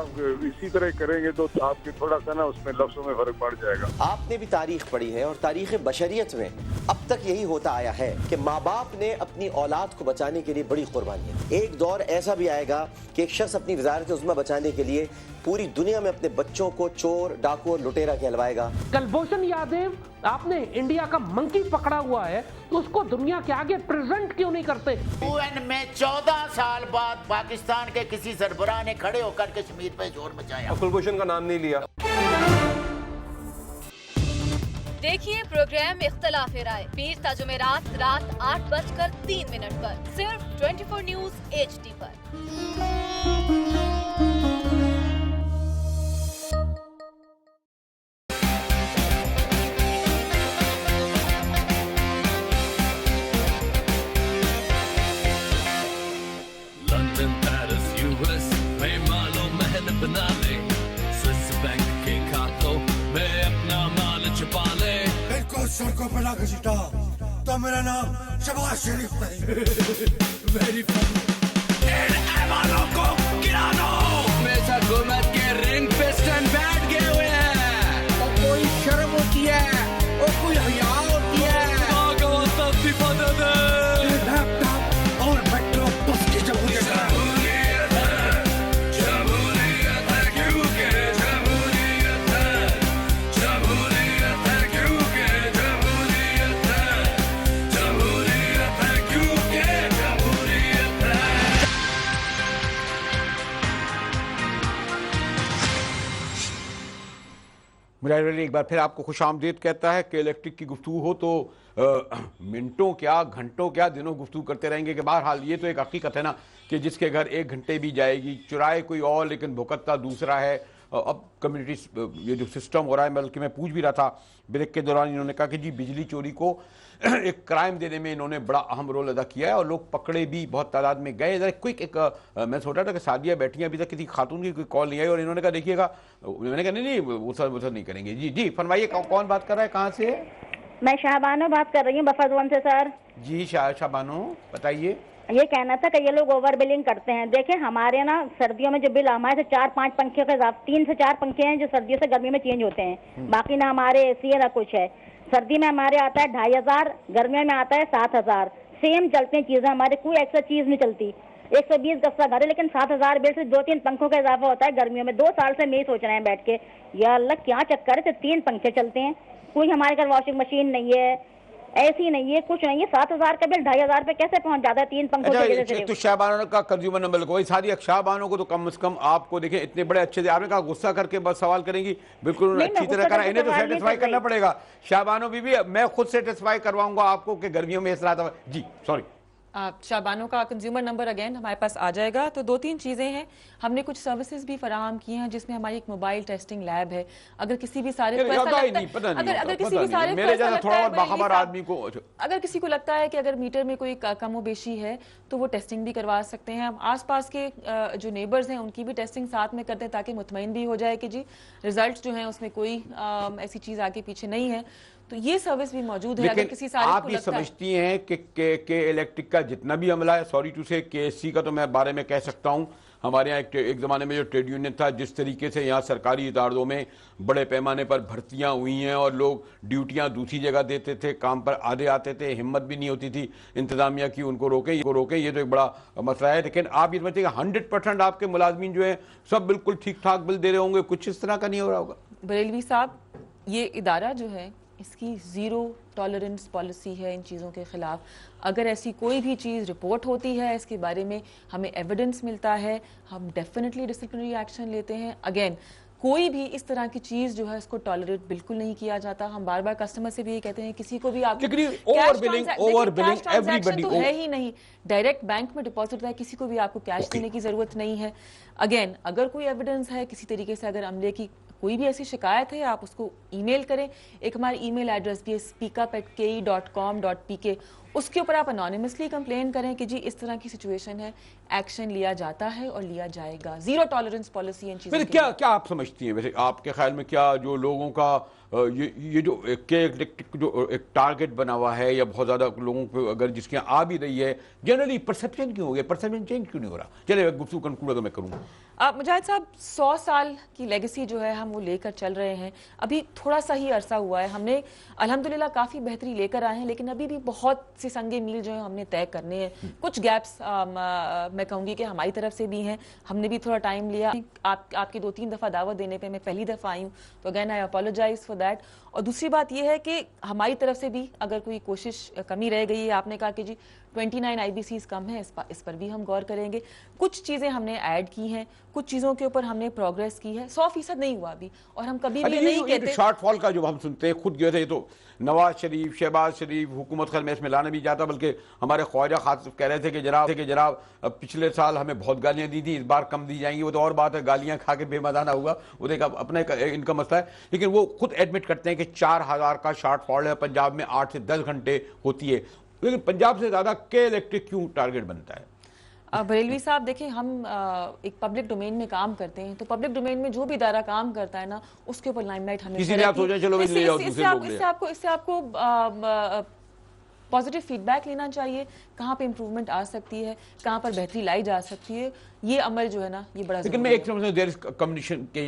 इसी तरह करेंगे तो आपके थोड़ा सा ना उसमें लफ्जों में फर्क पड़ जाएगा। आपने भी तारीख पढ़ी है और तारीख बशरियत में अब तक यही होता आया है कि माँ बाप ने अपनी औलाद को बचाने के लिए बड़ी कुर्बानियां। एक दौर ऐसा भी आएगा कि एक शख्स अपनी वज़ारत उज़्मा बचाने के लिए पूरी दुनिया में अपने बच्चों को चोर, डाकू और लुटेरा कहलवाएगा। कुलभूषण यादव, आपने इंडिया का मंकी पकड़ा हुआ है तो उसको दुनिया के आगे प्रेजेंट क्यों नहीं करते? UN में 14 साल बाद पाकिस्तान के किसी सरबराह ने खड़े होकर कश्मीर पे जोर मचाया। कुलभूषण का नाम नहीं लिया। देखिए प्रोग्राम इख्तलाफ राय पीर ता जुमेरात रात 8:03 पर सिर्फ 24 न्यूज HD पर। लंदन, पेरिस, US में मालो महल बना ले, स्विस बैंक के खातों में अपना माल छुपा ले। सड़कों पर ना घसीटा तो मेरा नाम शबाज शरीफ नहीं। वेरी को गिरा दो। हमेशा हुकूमत के रिंग पिस्टन बैठ गए हुए हैं। और कोई शर्म होती है और कोई हया होती है। लैपटॉप और मेट्रो बस की जमहूरियत है। मुजाहिद अली एक बार फिर आपको खुशामदीद कहता है कि इलेक्ट्रिक की गुफ्तगू हो तो मिनटों क्या, घंटों क्या, दिनों गुफ्तगू करते रहेंगे। कि बहरहाल ये तो एक हकीकत है ना कि जिसके घर 1 घंटे भी जाएगी, चुराए कोई और लेकिन भुगतना दूसरा है। अब कम्युनिटी ये जो सिस्टम हो रहा है, बल्कि मैं पूछ भी रहा था ब्रेक के दौरान, इन्होंने कहा कि जी बिजली चोरी को एक क्राइम देने में इन्होंने बड़ा अहम रोल अदा किया है और लोग पकड़े भी बहुत तादाद में गए। ज़रा क्विक एक मैं सोचा था कि सादिया बैठी हैं, अभी तक किसी खातून की कोई कॉल नहीं आई और इन्होंने कहा देखिएगा, मैंने कहा नहीं वो सर नहीं करेंगे। जी जी फरमाइए, कौन बात कर रहा है, कहाँ से? मैं शाहबानो बात कर रही हूँ बफाजवन से सर। जी शाहबानो बताइए। ये कहना था कि ये लोग ओवर बिलिंग करते हैं। देखिए हमारे ना सर्दियों में जो बिल हमारे से 4-5 पंखे के हिसाब 3 से 4 पंखे हैं जो सर्दियों से गर्मी में चेंज होते हैं। बाकी ना हमारे AC है ना कुछ है। सर्दी में हमारे आता है 2500, गर्मियों में आता है 7000। सेम चलते हैं चीजें, हमारे कोई एक्स्ट्रा चीज नहीं चलती। 120 गज का घर है लेकिन 7000 बिल से 2-3 पंखों का इजाफा होता है गर्मियों में। 2 साल से नहीं सोच रहे हैं बैठ के, या अल्लाह क्या चक्कर है, 3 पंखे चलते हैं। कोई हमारे घर वॉशिंग मशीन नहीं है, ऐसी नहीं है, कुछ नहीं है। 7000 का बिल 2500 पे कैसे पहुंच जाता है 3 पंखों की वजह से? तो शाहबानो का कंज्यूमर नंबर को सारी शाहबानो को तो कम से कम आपको देखें इतने बड़े अच्छे से आपने कहा गुस्सा करके बस सवाल करेंगी, बिल्कुल अच्छी तरह करा। इन्हें तो सेटिस्फाई करना पड़ेगा। शाहबानो बीबी मैं खुद सेटिस्फाई करवाऊंगा आपको कि गर्मियों में इस रात। जी सॉरी, शाबानो का कंज्यूमर नंबर अगेन हमारे पास आ जाएगा। तो 2-3 चीज़ें हैं, हमने कुछ सर्विसेज भी फराहम की हैं जिसमें हमारी एक मोबाइल टेस्टिंग लैब है। अगर किसी भी सारे अगर किसी भी सारे अगर किसी को लगता है कि अगर मीटर में कोई कमो बेशी है तो वो टेस्टिंग भी करवा सकते हैं। हम आसपास के जो नेबर्स हैं उनकी भी टेस्टिंग साथ में करते हैं ताकि मुतमईन भी हो जाए कि जी रिजल्ट जो है उसमें कोई ऐसी चीज़ आगे पीछे नहीं है। तो ये सर्विस भी मौजूद है। अगर किसी सारे आप ये समझती हैं कि इलेक्ट्रिक का जितना भी अमला है, सॉरी टू से KSC का तो मैं बारे में कह सकता हूं, हमारे यहाँ एक ज़माने में जो ट्रेड यूनियन था, जिस तरीके से यहाँ सरकारी इदारों में बड़े पैमाने पर भर्तियाँ हुई हैं और लोग ड्यूटियाँ दूसरी जगह देते थे, काम पर आधे आते थे, हिम्मत भी नहीं होती थी इंतज़ामिया की उनको रोकें, ये तो एक बड़ा मसला है। लेकिन आप ये समझते हैं 100% आपके मुलाजमीन जो हैं सब बिल्कुल ठीक ठाक बिल दे रहे होंगे, कुछ इस तरह का नहीं हो रहा होगा? बरेलवी साहब, ये इदारा जो है इसकी 0 टॉलरेंस पॉलिसी है इन चीज़ों के ख़िलाफ़। अगर ऐसी कोई भी चीज़ रिपोर्ट होती है, इसके बारे में हमें एविडेंस मिलता है, हम डेफिनेटली डिसिप्लिनरी एक्शन लेते हैं। अगेन कोई भी इस तरह की चीज़ जो है इसको टॉलरेट बिल्कुल नहीं किया जाता। हम बार बार कस्टमर से भी ये कहते हैं किसी को भी आप तो है ही नहीं, डायरेक्ट बैंक में डिपॉजिट होता है, किसी को भी आपको कैश देने की ज़रूरत नहीं है। अगेन अगर कोई एविडेंस है किसी तरीके से, अगर अमले की कोई भी ऐसी शिकायत है आप उसको ईमेल करें। एक हमारी ईमेल एड्रेस भी है speakup@ke.com.pk, उसके ऊपर आप अनोनिमसली कंप्लेन करें कि जी इस तरह की सिचुएशन है, एक्शन लिया जाता है और लिया जाएगा। जीरो टॉलरेंस पॉलिसी इन चीज़ों क्या क्या आप समझती हैं वैसे आपके ख्याल में, क्या जो लोगों का ये जो जो एक टारगेट बना हुआ है या बहुत ज़्यादा लोगों को अगर जिसके यहाँ आ भी रही है, जनरली परसेप्शन क्यों हो गया, परसेप्शन चेंज क्यों नहीं हो रहा? चलिए गुफ्तगू कंक्लूड अगर मैं करूँ। मुजाहिद साहब 100 साल की लेगेसी जो है हम वो लेकर चल रहे हैं। अभी थोड़ा सा ही अरसा हुआ है, हमने अल्हम्दुलिल्लाह काफ़ी बेहतरी लेकर आए हैं, लेकिन अभी भी बहुत से संगे मील जो है हमने तय करने हैं। कुछ गैप्स मैं कहूँगी कि हमारी तरफ से भी हैं, हमने भी थोड़ा टाइम लिया। आपकी 2-3 दफ़ा दावत देने पे मैं पहली दफ़ा आई हूँ, तो again I apologise for that. और दूसरी बात यह है कि हमारी तरफ से भी अगर कोई कोशिश कमी रह गई है, आपने कहा कि जी 29 IBCs कम है, इस पर भी हम गौर करेंगे। कुछ चीज़ें हमने ऐड की हैं, कुछ चीज़ों के ऊपर हमने प्रोग्रेस की है। 100% नहीं हुआ अभी, और हम कभी भी नहीं कहते। शॉर्टफॉल का जो हम सुनते हैं खुद गए थे, तो नवाज शरीफ, शहबाज शरीफ हुकूमत खैर में इसमें लाना भी जाता, बल्कि हमारे ख्वाजा खासिफ कह रहे थे कि जनाब पिछले साल हमें बहुत गालियां दी थी, इस बार कम दी जाएंगी। वो तो और बात है, गालियां खा के बेमजा ना हुआ, वो एक अपना इनका मसला है। लेकिन वो खुद एडमिट करते हैं कि 4000 का शॉर्टफॉल है, पंजाब में 8 से 10 घंटे होती है। लेकिन पंजाब से ज्यादा के इलेक्ट्रिक क्यों टारगेट बनता है? बरेलवी साहब देखिए, हम एक पब्लिक डोमेन में काम करते हैं, तो पब्लिक डोमेन में जो भी इदारा काम करता है ना, उसके ऊपर लाइमलाइट हमें इससे आपको पॉजिटिव फीडबैक लेना चाहिए, कहाँ पे इंप्रूवमेंट आ सकती है, कहाँ पर बेहतरी लाई जा सकती है। ये अमल जो है ना, ये बड़ा, लेकिन मैं एक समझता हूँ देयर इज कम्युनिकेशन के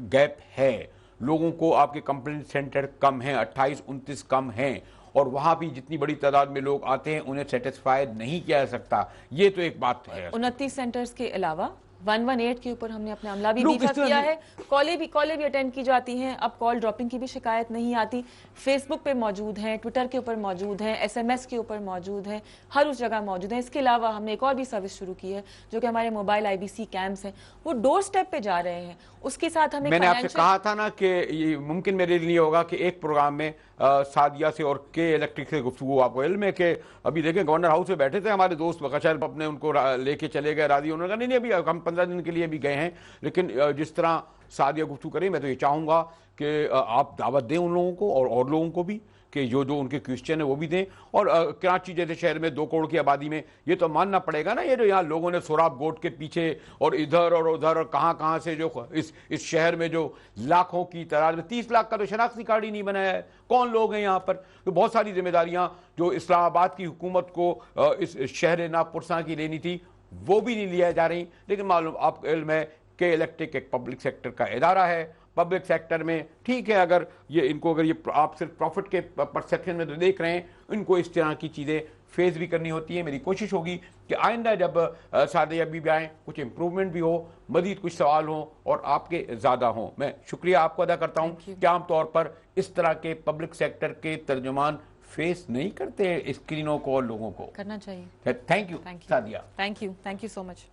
गैप है। लोगों को आपके कंप्लेंट सेंटर कम है, 28-29 कम हैं, और वहां भी जितनी बड़ी तादाद में लोग आते हैं उन्हें सेटिस्फाइड नहीं किया जा सकता। ये तो एक बात है। 29 सेंटर्स के अलावा 118 के ऊपर हमने अपना अमला भी बीफ किया है। कॉलें भी अटेंड की जाती हैं, अब कॉल ड्रॉपिंग की भी शिकायत नहीं आती। फेसबुक पे मौजूद हैं, ट्विटर के ऊपर मौजूद हैं, SMS के ऊपर मौजूद हैं, हर उस जगह मौजूद हैं। इसके अलावा हमने एक और भी सर्विस शुरू की है, जो कि हमारे मोबाइल IBC कैंप्स हैं, वो डोर स्टेप पे जा रहे हैं। उसके साथ हमें, मैंने आपसे कहा था ना कि ये मुमकिन मेरे लिए होगा कि एक प्रोग्राम में सादिया से और के इलेक्ट्रिक से गुफ्तगू, आपको इल्म है कि अभी देखें गवर्नर हाउस में बैठे थे हमारे दोस्त, बकशर अपने उनको लेके चले गए राजी। उन्होंने कहा नहीं अभी हम 15 दिन के लिए भी गए हैं, लेकिन जिस तरह सादिया गुफ्तगू करें, मैं तो ये चाहूँगा कि आप दावत दें उन लोगों को और लोगों को भी, कि जो उनके क्वेश्चन है वो भी दें। और कराची जैसे शहर में 2 करोड़ की आबादी में ये तो मानना पड़ेगा ना, ये जो यहाँ लोगों ने सोराब गोट के पीछे और इधर और उधर और कहाँ से जो इस शहर में जो लाखों की तादाद में 30 लाख का तो शनाख्ती कार्ड ही नहीं बनाया है। कौन लोग हैं यहाँ पर? तो बहुत सारी जिम्मेदारियाँ जो इस्लामाबाद की हुकूमत को इस शहर नापुरसा की लेनी थी, वो भी नहीं लिया जा रही। लेकिन मालूम आपको इल्म है कि इलेक्ट्रिक एक पब्लिक सेक्टर का इदारा है। पब्लिक सेक्टर में ठीक है, अगर ये आप सिर्फ प्रॉफिट के परसेप्शन में तो देख रहे हैं, इनको इस तरह की चीज़ें फेस भी करनी होती है। मेरी कोशिश होगी कि आइंदा जब सादिया भी आएँ, कुछ इम्प्रूवमेंट भी हो, मजीद कुछ सवाल हों और आपके ज़्यादा हों। मैं शुक्रिया आपको अदा करता हूँ कि आमतौर पर इस तरह के पब्लिक सेक्टर के तर्जुमान फेस नहीं करते हैं स्क्रीनों को और लोगों को। करना चाहिए। Thank you Sadia. Thank you so much.